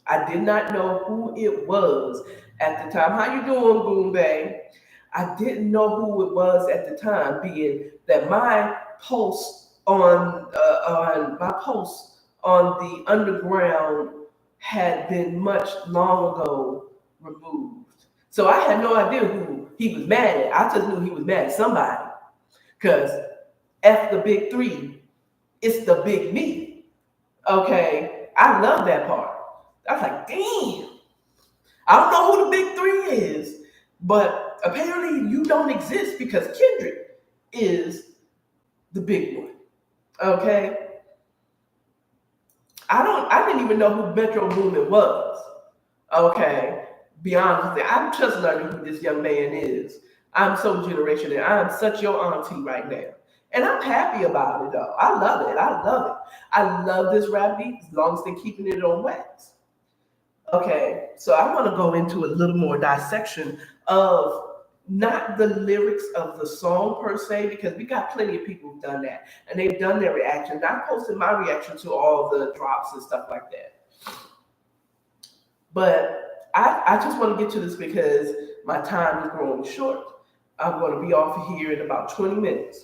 I did not know who it was at the time. How you doing, Boom Bay? I didn't know who it was at the time, being that my post on the underground had been much long ago removed. So I had no idea who he was mad at. I just knew he was mad at somebody. Because F the big three, it's the big me. Okay, I love that part. I was like, damn. I don't know who the big three is, but apparently you don't exist because Kendrick is the big one. Okay. I didn't even know who Metro Boomin was. Okay. Be honest with you. I'm just learning who this young man is. I'm so generational. I'm such your auntie right now. And I'm happy about it though. I love it. I love this rap beat as long as they're keeping it on wax. Okay, so I want to go into a little more dissection of not the lyrics of the song per se, because we got plenty of people who've done that. And they've done their reactions. I posted my reaction to all the drops and stuff like that. But I just want to get to this because my time is growing short. I'm going to be off here in about 20 minutes.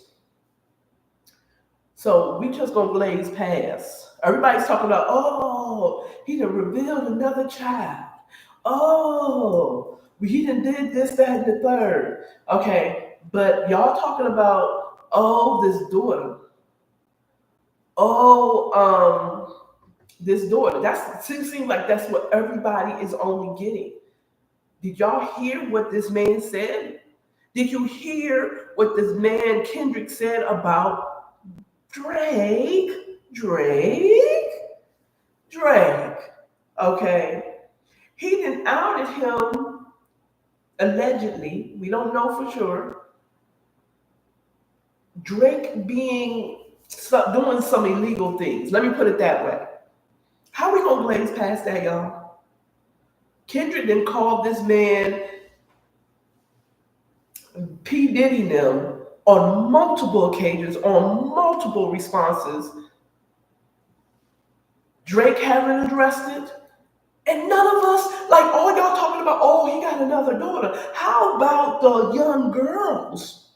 So we just gonna blaze past. Everybody's talking about, oh, he done revealed another child. Oh, he done did this, that, and the third. Okay, but y'all talking about, oh, this daughter. Oh, this daughter. It seems like that's what everybody is only getting. Did y'all hear what this man said? Did you hear what this man Kendrick said about Drake. Okay. He done outed him, allegedly, we don't know for sure. Drake doing some illegal things. Let me put it that way. How we gonna blaze past that, y'all? Kendrick then called this man P. Diddy them on multiple occasions, on multiple responses. Drake haven't addressed it. And none of us, like all y'all talking about, oh, he got another daughter. How about the young girls?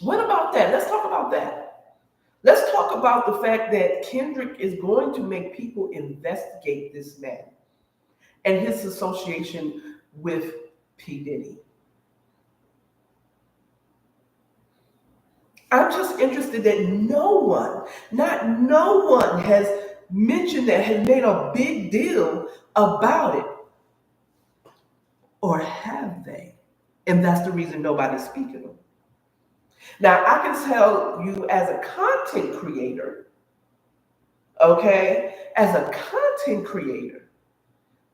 What about that? Let's talk about that. Let's talk about the fact that Kendrick is going to make people investigate this man and his association with P. Diddy. I'm just interested that no one has mentioned that, has made a big deal about it. Or have they? And that's the reason nobody's speaking of. Now, I can tell you as a content creator, okay, as a content creator,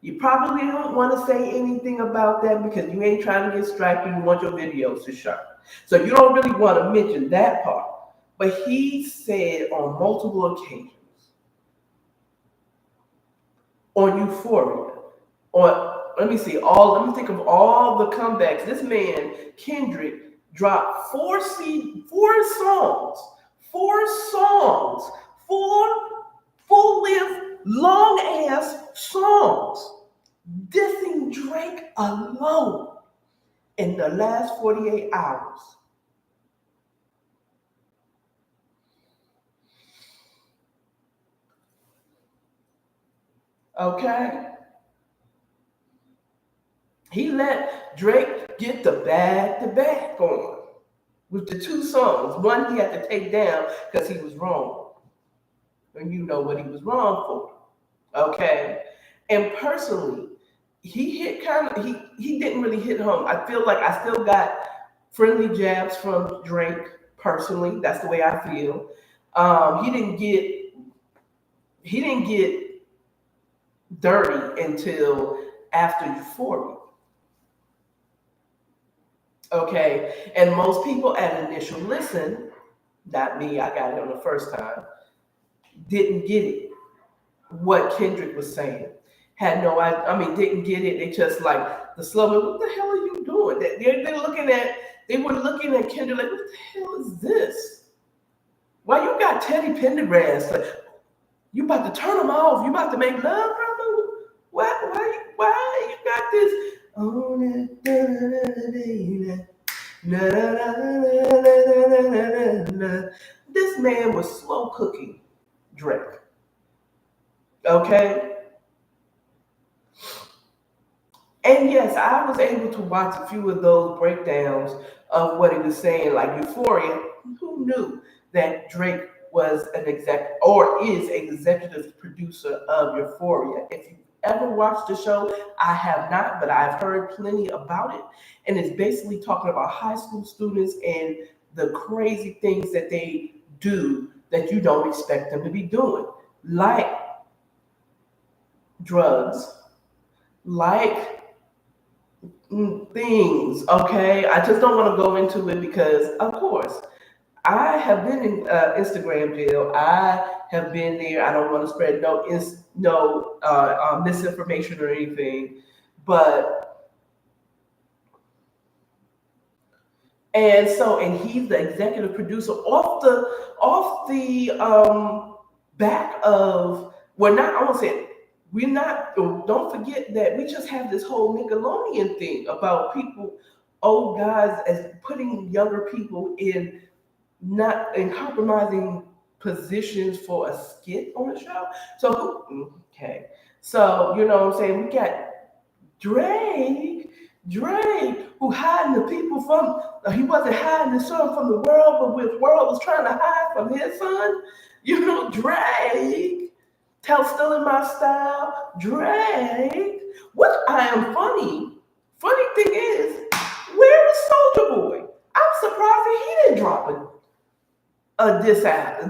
you probably don't want to say anything about that because you ain't trying to get striped and you want your videos to show. So you don't really want to mention that part. But he said on multiple occasions on Euphoria, let me think of all the comebacks. This man, Kendrick, dropped four songs, four full-length, long-ass songs, dissing Drake alone in the last 48 hours. Okay? He let Drake get the back-to-back on with the two songs. One he had to take down because he was wrong. And you know what he was wrong for. Okay? And personally, he didn't really hit home. I feel like I still got friendly jabs from Drake personally. That's the way I feel. He didn't get dirty until after Euphoria. Okay, and most people at initial listen, not me, I got it on the first time, didn't get it. What Kendrick was saying, had no idea. I mean, didn't get it. They just like the slow. What the hell are you doing? They were looking at Kendrick like, what the hell is this? Why you got Teddy Pendergrass? Like, you about to turn them off? You about to make love, brother? Why you got this? Oh, this man was slow cooking Drake. Okay? And yes, I was able to watch a few of those breakdowns of what he was saying, like Euphoria. Who knew that Drake was an exec or is executive producer of Euphoria? If you ever watched the show, I have not, but I've heard plenty about it. And it's basically talking about high school students and the crazy things that they do that you don't expect them to be doing, like drugs, like things. Okay, I just don't want to go into it because, of course, I have been in Instagram jail. I have been there. I don't want to spread no misinformation or anything, but and he's the executive producer off the back of, well, not, I won't say it. We're not, don't forget that we just have this whole Nickelodeon thing about people, old guys, as putting younger people in not in compromising positions for a skit on the show. Okay. So, you know what I'm saying? We got Drake, who hiding the people from, he wasn't hiding the son from the world, but the world was trying to hide from his son. You know, Drake. Tell still in my style, Drake. What I am funny. Funny thing is, where is Soldier Boy? I'm surprised that he didn't drop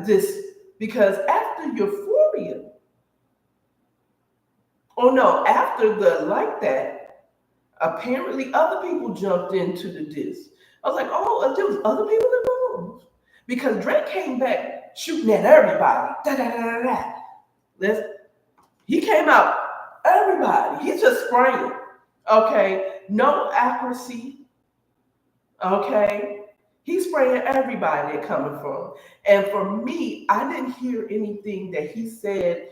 this because after Euphoria, oh no, after the like that, apparently other people jumped into the diss. I was like, oh, there was other people involved because Drake came back shooting at everybody. Da da da da da. He came out, everybody. He's just spraying. Okay, no accuracy. Okay, he's spraying everybody they're coming from. And for me, I didn't hear anything that he said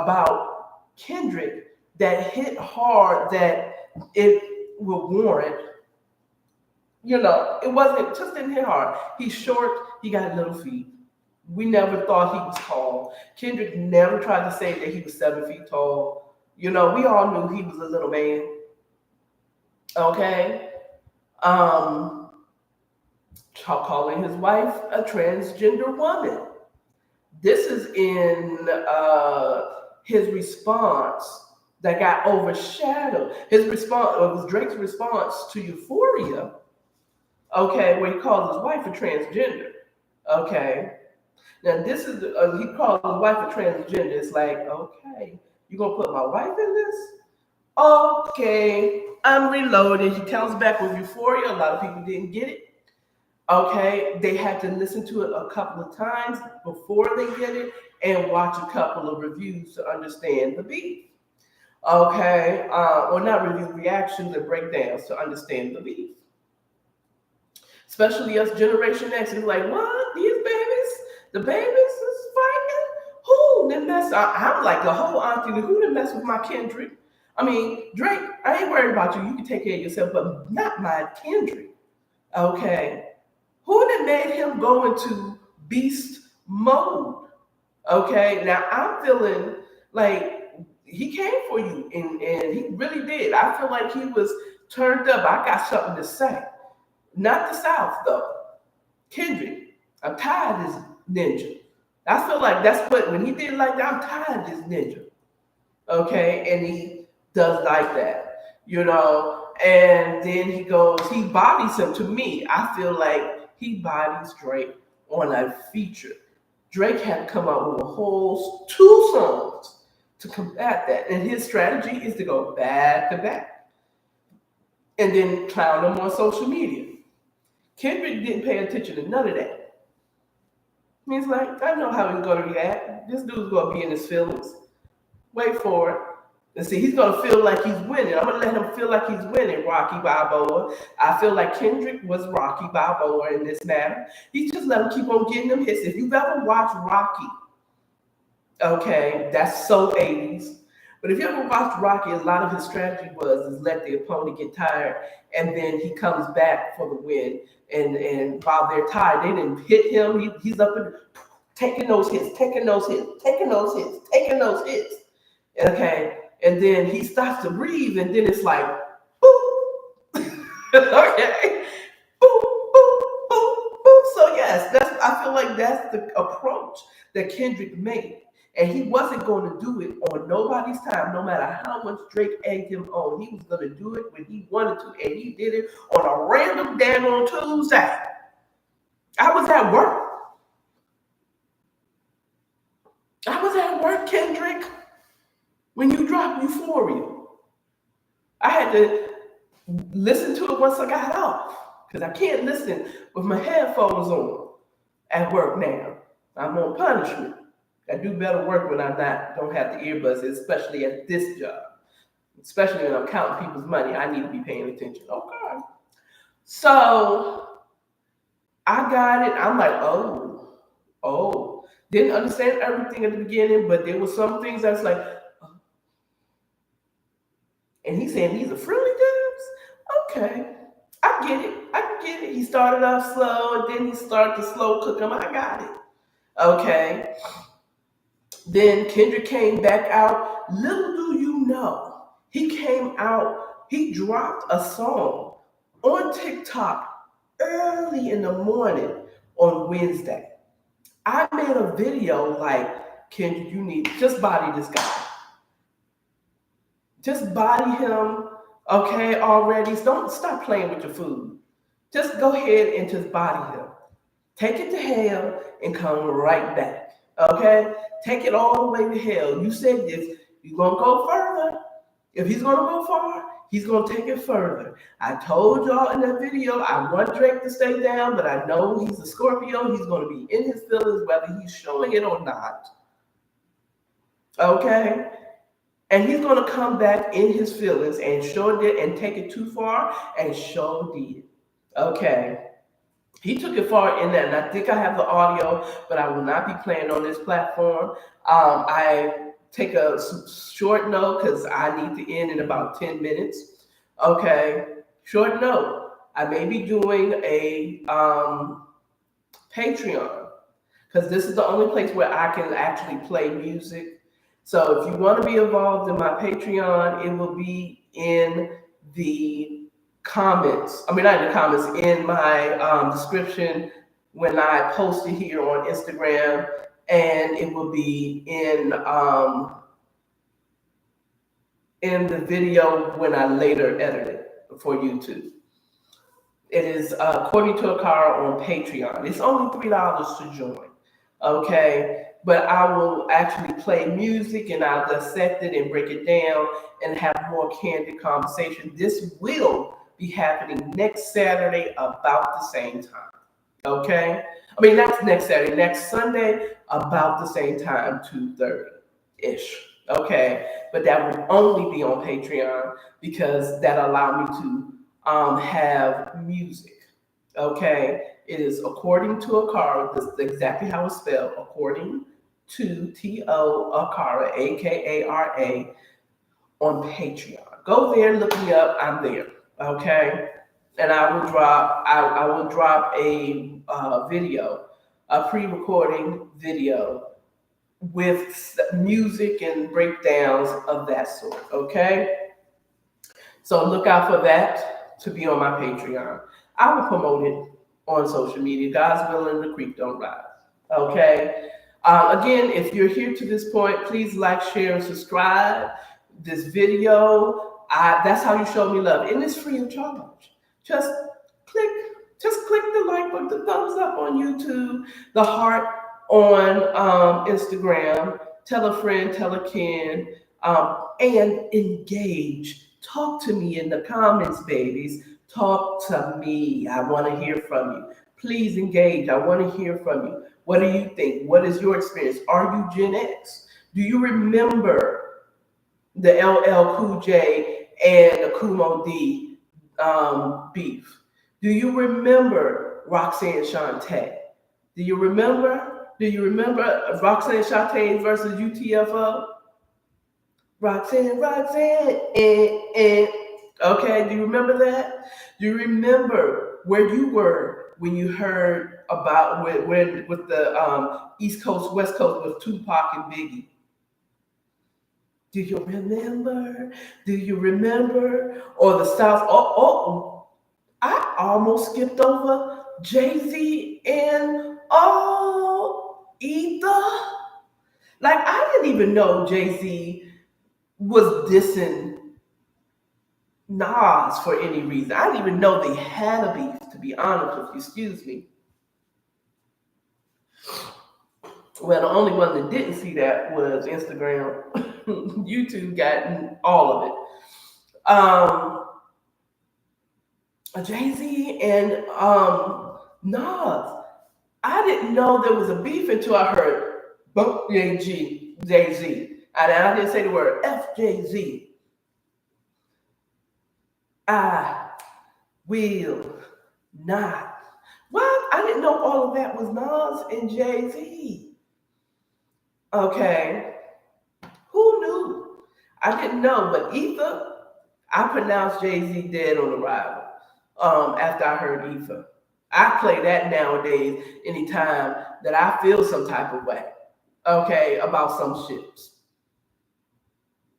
about Kendrick that hit hard that it will warrant. It wasn't just didn't hit hard. He's short. He got little feet. We never thought he was tall. Kendrick never tried to say that he was 7 feet tall. We all knew he was a little man. Okay. Um, Calling his wife a transgender woman. This is in his response that got overshadowed. His response, it was Drake's response to Euphoria. Okay, where he calls his wife a transgender. Okay. Now this is he called his wife a transgender. It's like, okay, you gonna put my wife in this? Okay, I'm reloaded. He comes back with Euphoria. A lot of people didn't get it. Okay, they had to listen to it a couple of times before they get it and watch a couple of reviews to understand the beef. Okay, or not review, reactions and breakdowns to understand the beef. Especially us Generation X is like, what? These babies? The babies is fighting? Who done mess? I'm like the whole auntie. Who done mess with my Kendrick? I mean, Drake, I ain't worried about you. You can take care of yourself, but not my Kendrick. Okay. Who done made him go into beast mode? Okay. Now I'm feeling like he came for you, and he really did. I feel like he was turned up. I got something to say. Not the South, though. Kendrick, I'm tired of this ninja. I feel like that's what, when he did like that, I'm tired of this ninja. Okay? And he does like that, And then he bodies him. To me, I feel like he bodies Drake on a feature. Drake had to come out with a whole 2 songs to combat that. And his strategy is to go back to back and then clown him on social media. Kendrick didn't pay attention to none of that. He's like, I know how he's going to react. This dude's going to be in his feelings. Wait for it. And see, he's going to feel like he's winning. I'm going to let him feel like he's winning, Rocky Balboa. I feel like Kendrick was Rocky Balboa in this matter. He just let him keep on getting them hits. If you've ever watched Rocky, okay, that's so 80s. But if you ever watched Rocky, a lot of his strategy is let the opponent get tired, and then he comes back for the win. And while they're tired, they didn't hit him. He's up and taking those hits, taking those hits, taking those hits, taking those hits. Okay, and then he starts to breathe, and then it's like, boom. Okay, boom, boom, boom, boom. So yes, I feel like that's the approach that Kendrick made. And he wasn't going to do it on nobody's time, no matter how much Drake egged him on. He was going to do it when he wanted to, and he did it on a random day on Tuesday. I was at work. Kendrick, when you dropped Euphoria. I had to listen to it once I got off, because I can't listen with my headphones on at work now. I'm on punishment. I do better work when don't have the earbuds, especially at this job. Especially when I'm counting people's money, I need to be paying attention. Okay. So I got it. I'm like, oh. Didn't understand everything at the beginning, but there were some things I was like, oh. And he's saying these are friendly dudes? Okay. I get it. He started off slow, and then he started to slow cook them. I got it. Okay. Then Kendrick came back out. Little do you know, he came out, he dropped a song on TikTok early in the morning on Wednesday. I made a video like, Kendrick, you need just body this guy. Just body him, okay, already. Don't stop playing with your food. Just go ahead and just body him. Take it to hell and come right back. Okay? Take it all the way to hell. You said this. You're going to go further. If he's going to go far, he's going to take it further. I told y'all in that video, I want Drake to stay down, but I know he's a Scorpio. He's going to be in his feelings, whether he's showing it or not. Okay? And he's going to come back in his feelings and show it and take it too far, and show did. Okay? He took it far in that, and I think I have the audio, but I will not be playing on this platform. I take a short note because I need to end in about 10 minutes. Okay, short note. I may be doing a Patreon because this is the only place where I can actually play music. So if you want to be involved in my Patreon, it will be in the comments. I mean, not in the comments, in my description when I post it here on Instagram, and it will be in the video when I later edit it for YouTube. It is according to Akara on Patreon. It's only $3 to join. Okay, but I will actually play music and I'll dissect it and break it down and have more candid conversation. This will be happening next Saturday about the same time. Okay, I mean that's next Saturday, next Sunday about the same time, 2:30-ish. Okay, but that will only be on Patreon because that allowed me to have music. Okay, it is according to Akara. This is exactly how it's spelled. According to T-O Akara, Akara, on Patreon. Go there, look me up. I'm there. Okay, and I will drop. I will drop a video, a pre-recording video with music and breakdowns of that sort. Okay. So look out for that to be on my Patreon. I will promote it on social media. God's willing, the creek don't rise. Okay. Again, if you're here to this point, please like, share, and subscribe this video. That's how you show me love, and it's free of charge. Just click the like button, the thumbs up on YouTube, the heart on Instagram. Tell a friend, tell a kin, and engage. Talk to me in the comments, babies. Talk to me. I want to hear from you. Please engage. I want to hear from you. What do you think? What is your experience? Are you Gen X? Do you remember the LL Cool J and the Kumo D beef? Do you remember Roxanne Shante? Do you remember Roxanne Shante versus UTFO? Roxanne, okay, do you remember that? Do you remember where you were when you heard about when with the East Coast, West Coast with Tupac and Biggie? Do you remember? Do you remember? Or the South? I almost skipped over Jay-Z and Ether. Like I didn't even know Jay-Z was dissing Nas for any reason. I didn't even know they had a beef, to be honest with you. Excuse me. Well, the only one that didn't see that was Instagram. YouTube got all of it. Jay-Z and Nas. I didn't know there was a beef until I heard bump Jay-Z. And I didn't say the word FJZ. I will not. What? I didn't know all of that was Nas and Jay-Z. Okay. Who knew? I didn't know, but Ether, I pronounced Jay-Z dead on arrival after I heard Ether. I play that nowadays anytime that I feel some type of way, okay, about some shit.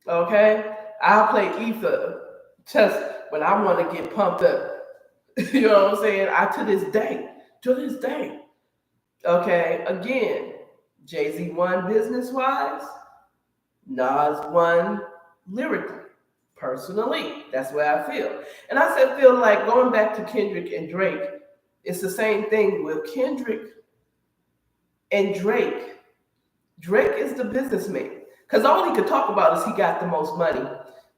Okay? I'll play Ether just when I want to get pumped up. You know what I'm saying? To this day. Okay, again, Jay-Z won business-wise, Nas won lyrically, personally. That's where I feel. And I feel like going back to Kendrick and Drake, it's the same thing with Kendrick and Drake. Drake is the businessman. Because all he could talk about is he got the most money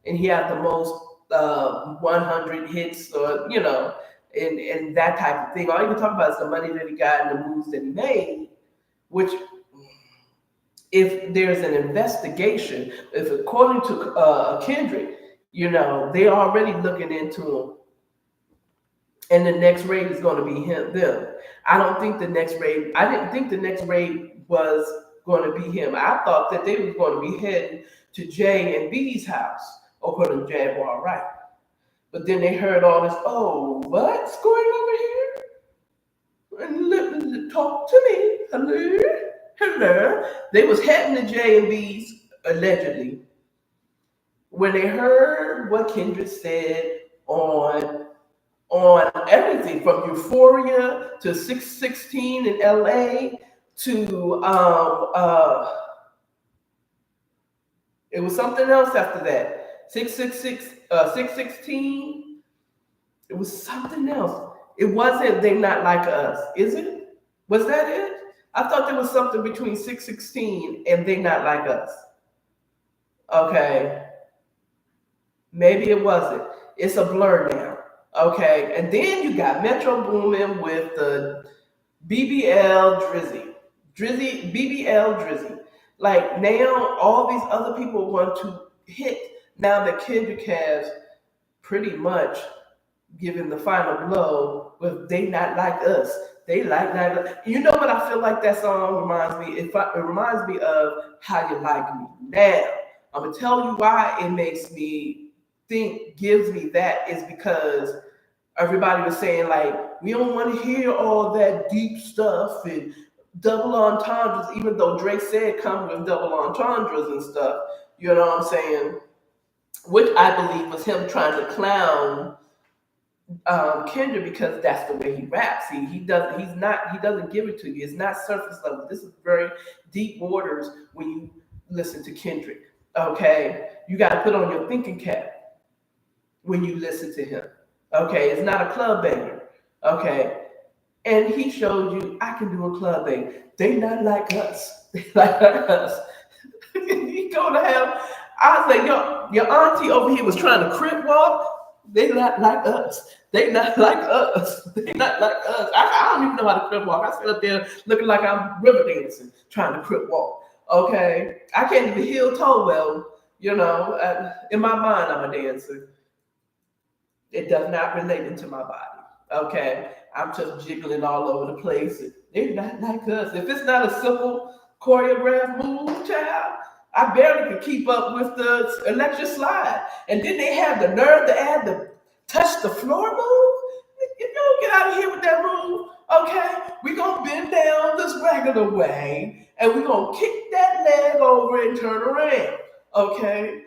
and he had the most 100 hits or, and that type of thing. All he could talk about is the money that he got and the moves that he made, which if there's an investigation, if according to Kendrick, they're already looking into him. And the next raid is going to be them. I didn't think the next raid was going to be him. I thought that they was going to be heading to J and B's house over to Jaguar Right. But then they heard all this, oh, what's going over here? And talk to me. Hello? Hello? They was heading to J and B's, allegedly, when they heard what Kendrick said on everything from Euphoria to 616 in LA to it was something else after that. 616. It was something else. It wasn't They Not Like Us, is it? Was that it? I thought there was something between 616 and They Not Like Us. Okay. Maybe it wasn't. It's a blur now. Okay. And then you got Metro Boomin with the BBL Drizzy. Like now, all these other people want to hit now that Kendrick has pretty much given the final blow with They Not Like Us. They like that. You know what I feel like that song reminds me? It reminds me of How You Like Me. Now, I'm going to tell you why it makes me gives me that is because everybody was saying, like, we don't want to hear all that deep stuff and double entendres, even though Drake said come with double entendres and stuff. You know what I'm saying? Which I believe was him trying to clown Kendrick because that's the way he raps. He doesn't give it to you. It's not surface level. This is very deep waters when you listen to Kendrick. Okay, you got to put on your thinking cap when you listen to him. Okay, it's not a club banger. Okay, and he showed you I can do a club banger. They not like us. They like us. You gonna have? I was like, your auntie over here was trying to crip walk. They not like us. They not like us. They not like us. I don't even know how to crip walk. I sit up there looking like I'm river dancing, trying to crip walk. Okay, I can't even heel toe well. You know, in my mind, I'm a dancer. It does not relate into my body. Okay, I'm just jiggling all over the place. They're not like us. If it's not a simple choreographed move, child, I barely could keep up with the electric slide. And then they have the nerve to add the touch the floor move. You don't get out of here with that move. Okay, we're gonna bend down this regular way, and we're gonna kick that leg over and turn around. Okay,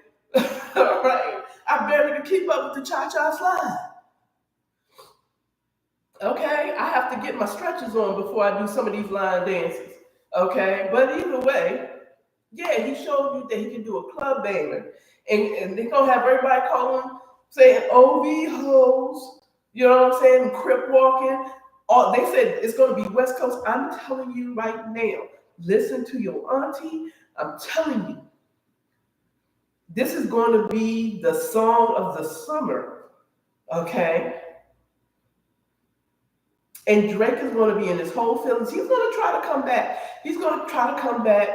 all right. I barely can keep up with the cha-cha slide. Okay, I have to get my stretches on before I do some of these line dances. Okay, but either way, yeah, he showed you that he can do a club banger. And they're going to have everybody calling, saying OV hoes, you know what I'm saying, crip walking. They said it's going to be West Coast. I'm telling you right now, listen to your auntie. I'm telling you, this is going to be the song of the summer, okay? And Drake is going to be in his whole feelings. He's going to try to come back. He's going to try to come back,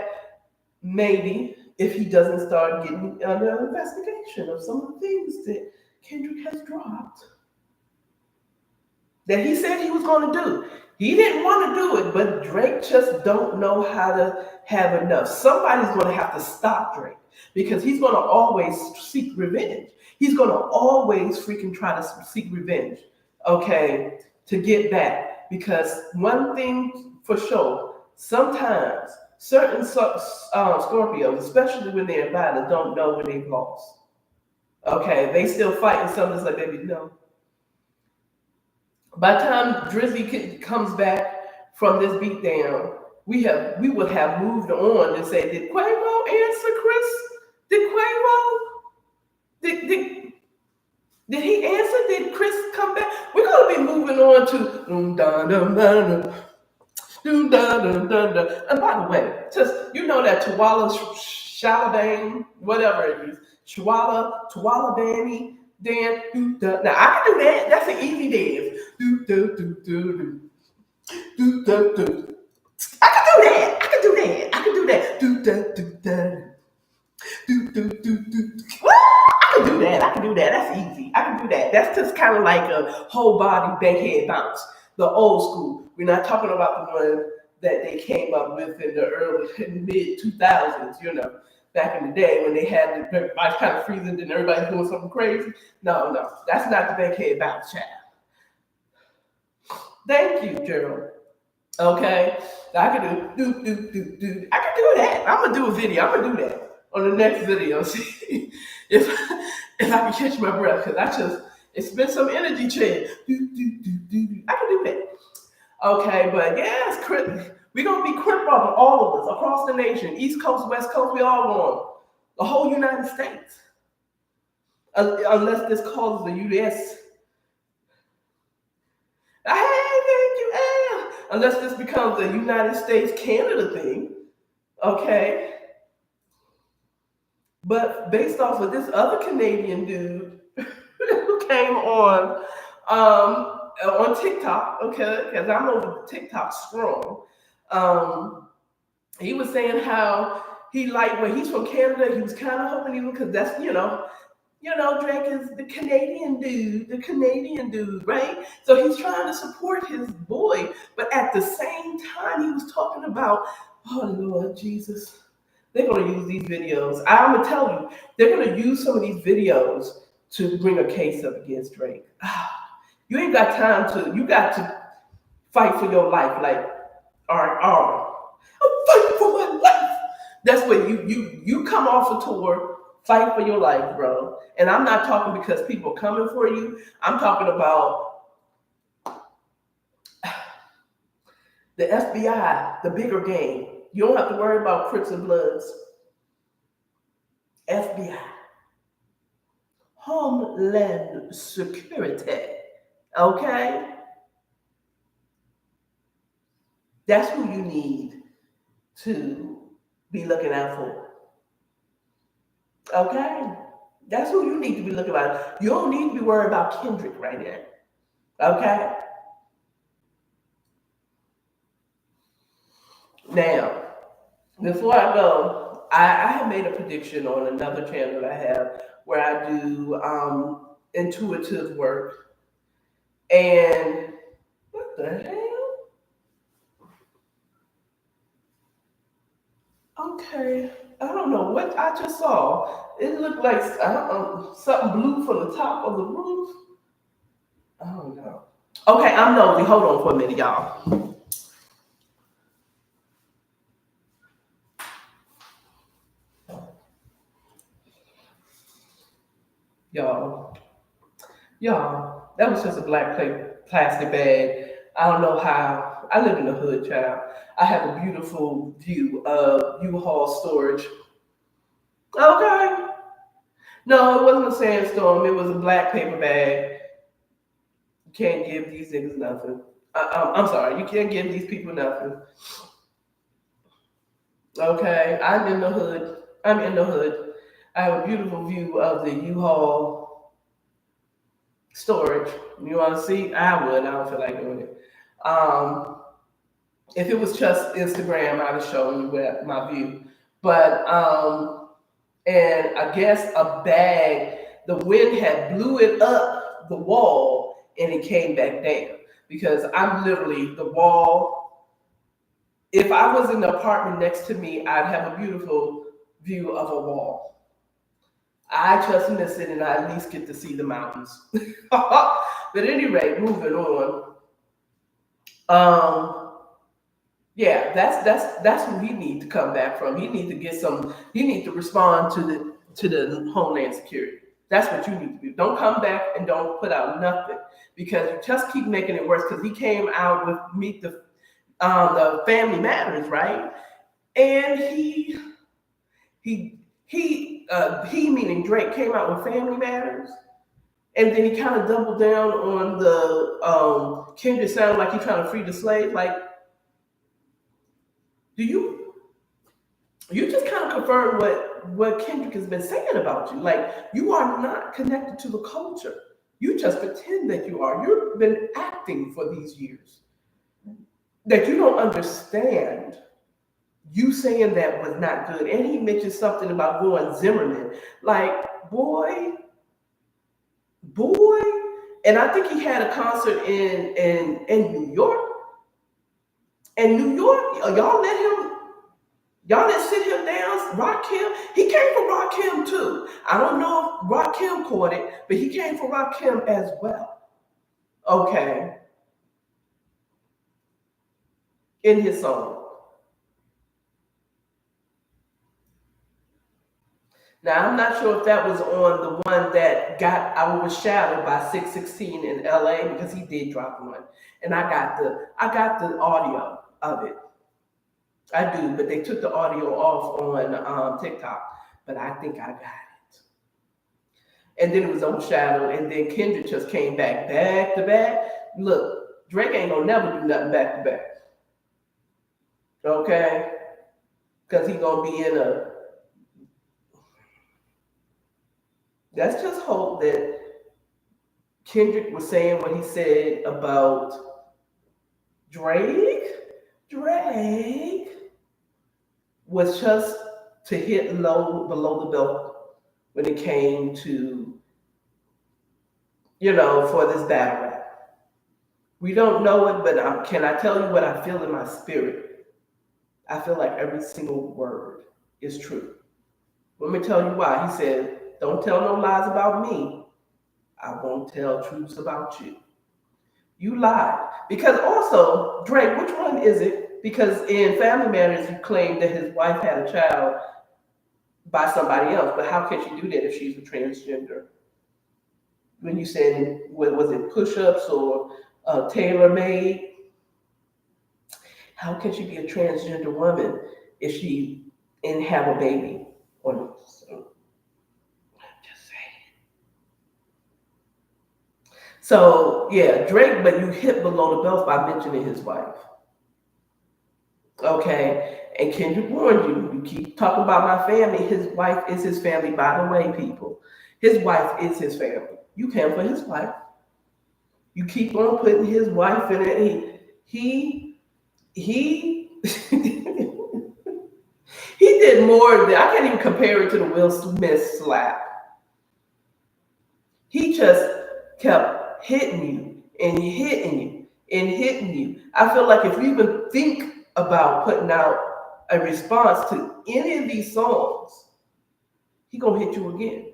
maybe, if he doesn't start getting under investigation of some of the things that Kendrick has dropped that he said he was going to do. He didn't want to do it, but Drake just don't know how to have enough. Somebody's going to have to stop Drake because he's going to always seek revenge. He's going to always freaking try to seek revenge, okay, to get back. Because one thing for sure, sometimes certain Scorpios, especially when they're in battle, don't know when they've lost. Okay, they still fighting something that's like, baby, no. By the time Drizzy comes back from this beatdown, we would have moved on and say, did Quavo answer Chris? Did he answer? Did Chris come back? We're gonna be moving on to and by the way, just you know that Tawala Shalabang, whatever it is, Tawala Danny. Dan, now I can do that. That's an easy dance. I can do that. I can do that. I can do that. That's easy. I can do that. That's just kind of like a whole body bankhead bounce. The old school. We're not talking about the one that they came up with in the mid 2000s, back in the day when they had everybody kind of freezing and everybody's doing something crazy. No, that's not the Bankhead Bounce child. Thank you, Gerald. Okay, I can do. I can do that. I'm gonna do a video. I'm gonna do that on the next video. See if I can catch my breath because it's been some energy change. I can do that. Okay, but yes, we're gonna be crip up, all of us across the nation, East Coast, West Coast. We all going, the whole United States, unless this causes the U.S. Hey, thank you. Unless this becomes a United States Canada thing, okay. But based off of this other Canadian dude who came on TikTok, okay, because I'm over TikTok strong. He was saying how he liked when he's from Canada. He was kind of hoping he would, because that's Drake is the Canadian dude, right? So he's trying to support his boy, but at the same time, he was talking about, oh Lord Jesus, they're going to use these videos. I'm going to tell you, they're going to use some of these videos to bring a case up against Drake. You ain't got time you got to fight for your life, like, I'm fighting for my life. That's what you come off a tour, fight for your life, bro. And I'm not talking because people are coming for you. I'm talking about the FBI, the bigger game. You don't have to worry about Crips and Bloods. FBI, Homeland Security, okay? That's who you need to be looking out for, okay? That's who you need to be looking at. You don't need to be worried about Kendrick right now, okay? Now, before I go, I have made a prediction on another channel I have where I do intuitive work. And what the hell? Okay, I don't know what I just saw. It looked like something blue from the top of the roof. I don't know. Okay, I'm nosy. Hold on for a minute, y'all. Y'all, that was just a black plastic bag. I don't know how. I live in the hood, child. I have a beautiful view of U-Haul storage. Okay. No, it wasn't a sandstorm. It was a black paper bag. You can't give these niggas nothing. I'm sorry. You can't give these people nothing. Okay. I'm in the hood. I have a beautiful view of the U-Haul storage. You want to see? I would. I don't feel like doing it. If it was just Instagram, I'd have shown you my view. But and I guess a bag, the wind had blew it up the wall and it came back down. Because I'm literally the wall. If I was in the apartment next to me, I'd have a beautiful view of a wall. I just miss it and I at least get to see the mountains. But at any rate, moving on. Yeah, that's who he needs to come back from. He needs to respond to the Homeland Security. That's what you need to do. Don't come back and don't put out nothing, because you just keep making it worse. Because he came out with Meet the Family Matters, right? And he meaning Drake came out with Family Matters, and then he kind of doubled down on the Kendrick sound like he's trying to free the slave. Like, you just kind of confirm what Kendrick has been saying about you. Like, you are not connected to the culture. You just pretend that you are. You've been acting for these years. That you don't understand. You saying that was not good. And he mentioned something about going Zimmerman. Like, boy. And I think he had a concert in New York. And New York, y'all didn't sit him down, Rakim. He came from Rakim too. I don't know if Rakim caught it, but he came from Rakim as well. Okay, in his song. Now I'm not sure if that was on the one that got overshadowed by 616 in LA because he did drop one. And I got the audio of it. I do, but they took the audio off on TikTok. But I think I got it. And then it was overshadowed, and then Kendrick just came back to back. Look, Drake ain't gonna never do nothing back to back. Okay? Because he gonna be in a. Let's just hope that Kendrick was saying what he said about Drake. Drake was just to hit low below the belt when it came to, for this battle rap. We don't know it, but can I tell you what I feel in my spirit? I feel like every single word is true. Let me tell you why. He said, don't tell no lies about me. I won't tell truths about you. You lied. Because also, Drake, which one is it? Because in Family Matters, you claimed that his wife had a child by somebody else. But how can she do that if she's a transgender? When you said, was it push-ups or tailor-made? How can she be a transgender woman if she didn't have a baby? So, yeah, Drake, but you hit below the belt by mentioning his wife. Okay? And Kendrick warned you. You keep talking about my family. His wife is his family, by the way, people. His wife is his family. You came for his wife. You keep on putting his wife in it. He he did more than, I can't even compare it to the Will Smith slap. He just kept hitting you and hitting you and hitting you. I feel like if you even think about putting out a response to any of these songs, he gonna hit you again.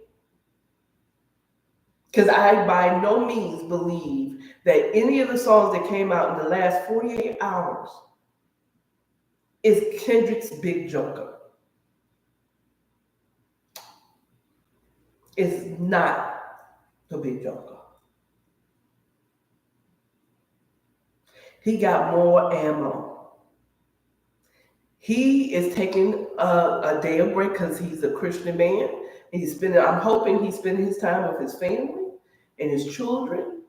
Because I by no means believe that any of the songs that came out in the last 48 hours is Kendrick's Big Joker. It's not the Big Joker. He got more ammo. He is taking a day of break because he's a Christian man. I'm hoping he's spending his time with his family and his children.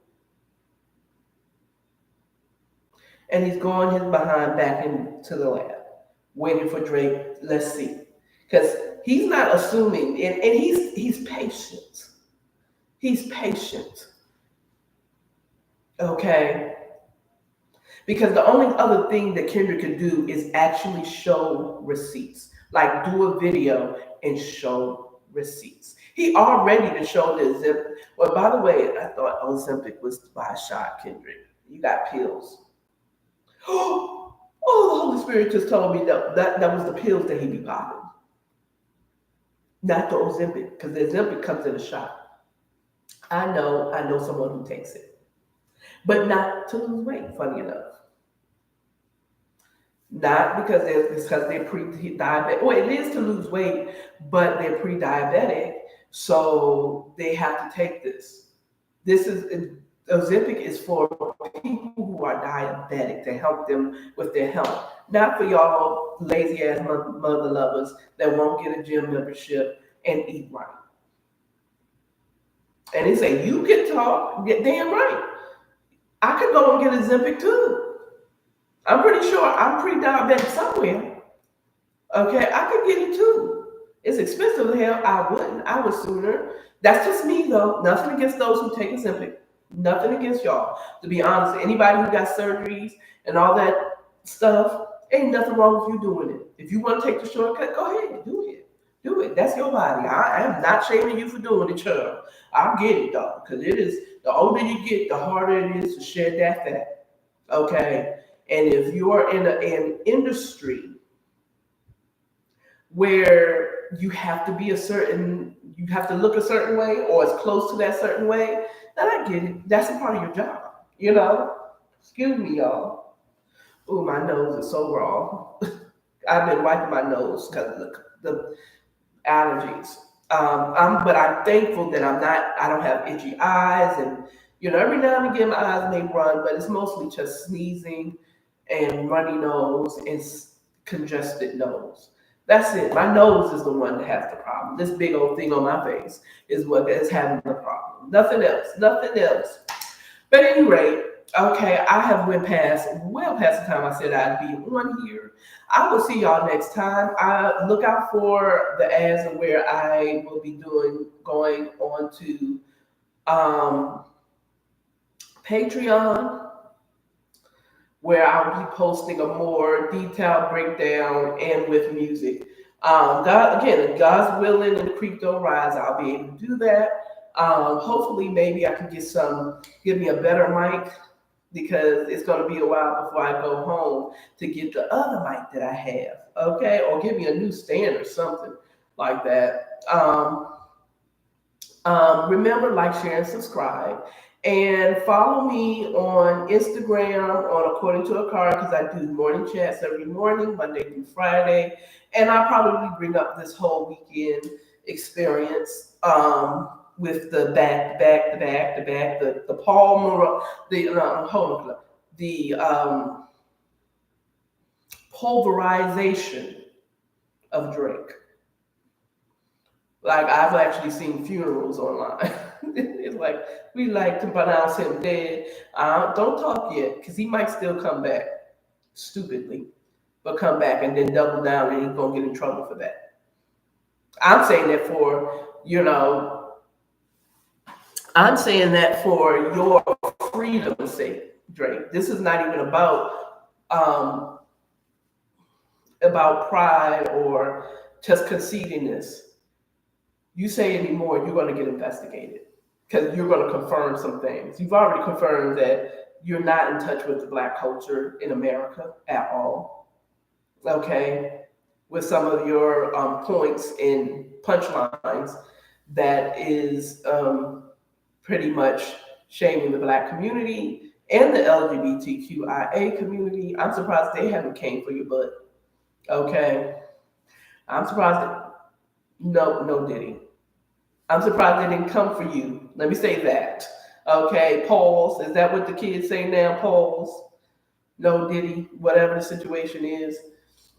And he's going his behind back into the lab, waiting for Drake. Let's see. Because he's not assuming, and he's patient. He's patient. Okay? Because the only other thing that Kendrick can do is actually show receipts. Like do a video and show receipts. He already to show the Ozempic. Well, by the way, I thought Ozempic was by a shot, Kendrick. You got pills. Oh, the Holy Spirit just told me that was the pills that he be popping. Not the Ozempic, because the Ozempic comes in a shot. I know someone who takes it. But not to lose weight, funny enough. Not because they're pre-diabetic. Well, it is to lose weight, but they're pre-diabetic, so they have to take this. Ozempic is for people who are diabetic to help them with their health. Not for y'all lazy ass mother lovers that won't get a gym membership and eat right. And they say, you can talk, damn right. I could go and get Ozempic too. I'm pretty sure I'm pre-diabetic somewhere. Okay, I could get it too. It's expensive as hell. I wouldn't. I would sooner. That's just me though. Nothing against those who take Ozempic. Nothing against y'all. To be honest, anybody who got surgeries and all that stuff, ain't nothing wrong with you doing it. If you want to take the shortcut, go ahead. Do it. Do it. That's your body. I am not shaming you for doing it, child. I get it though, because it is, the older you get, the harder it is to shed that fat. Okay. And if you're in an industry where you have to look a certain way or as close to that certain way, then I get it. That's a part of your job, you know? Excuse me, y'all. Ooh, my nose is so raw. I've been wiping my nose because of the allergies. But I'm thankful that I don't have itchy eyes. And, every now and again my eyes may run, but it's mostly just sneezing and runny nose and congested nose. That's it. My nose is the one that has the problem. This big old thing on my face is what is having the problem. Nothing else. Nothing else. But at any rate, okay, I have well past the time I said I'd be on here. I will see y'all next time. I look out for the ads of where I will be going on to um, Patreon, where I'll be posting a more detailed breakdown and with music. If God's willing and the creek don't rise, I'll be able to do that. Hopefully, maybe I can give me a better mic, because it's going to be a while before I go home to get the other mic that I have, okay? Or give me a new stand or something like that. Remember, like, share, and subscribe. And follow me on Instagram on According to Akara, because I do morning chats every morning, Monday through Friday. And I'll probably bring up this whole weekend experience with the Paul Moreau, the pulverization of Drake. Like, I've actually seen funerals online. It's like, we like to pronounce him dead. Don't talk yet, because he might still come back, stupidly, but come back and then double down, and he's going to get in trouble for that. I'm saying that I'm saying that for your freedom's sake, Drake. This is not even about pride or just conceitedness. You say any more, you're going to get investigated, because you're going to confirm some things. You've already confirmed that you're not in touch with the Black culture in America at all, okay? With some of your points and punchlines that is pretty much shaming the Black community and the LGBTQIA community. I'm surprised they haven't came for your butt, okay? I'm surprised no Diddy. I'm surprised they didn't come for you. Let me say that. Okay, pause. Is that what the kids say now? Pause. No Diddy, whatever the situation is.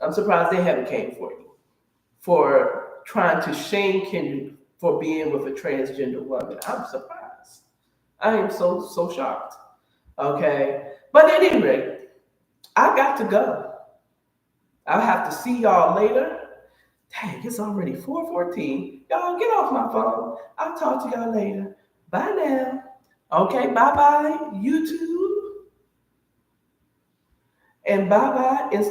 I'm surprised they haven't came for you for trying to shame Kendrick for being with a transgender woman. I'm surprised. I am so shocked. Okay, but at any rate, I got to go. I'll have to see y'all later. Dang, it's already 4:14. Y'all get off my phone. I'll talk to y'all later. Bye now. Okay, bye-bye, YouTube. And bye-bye, Instagram.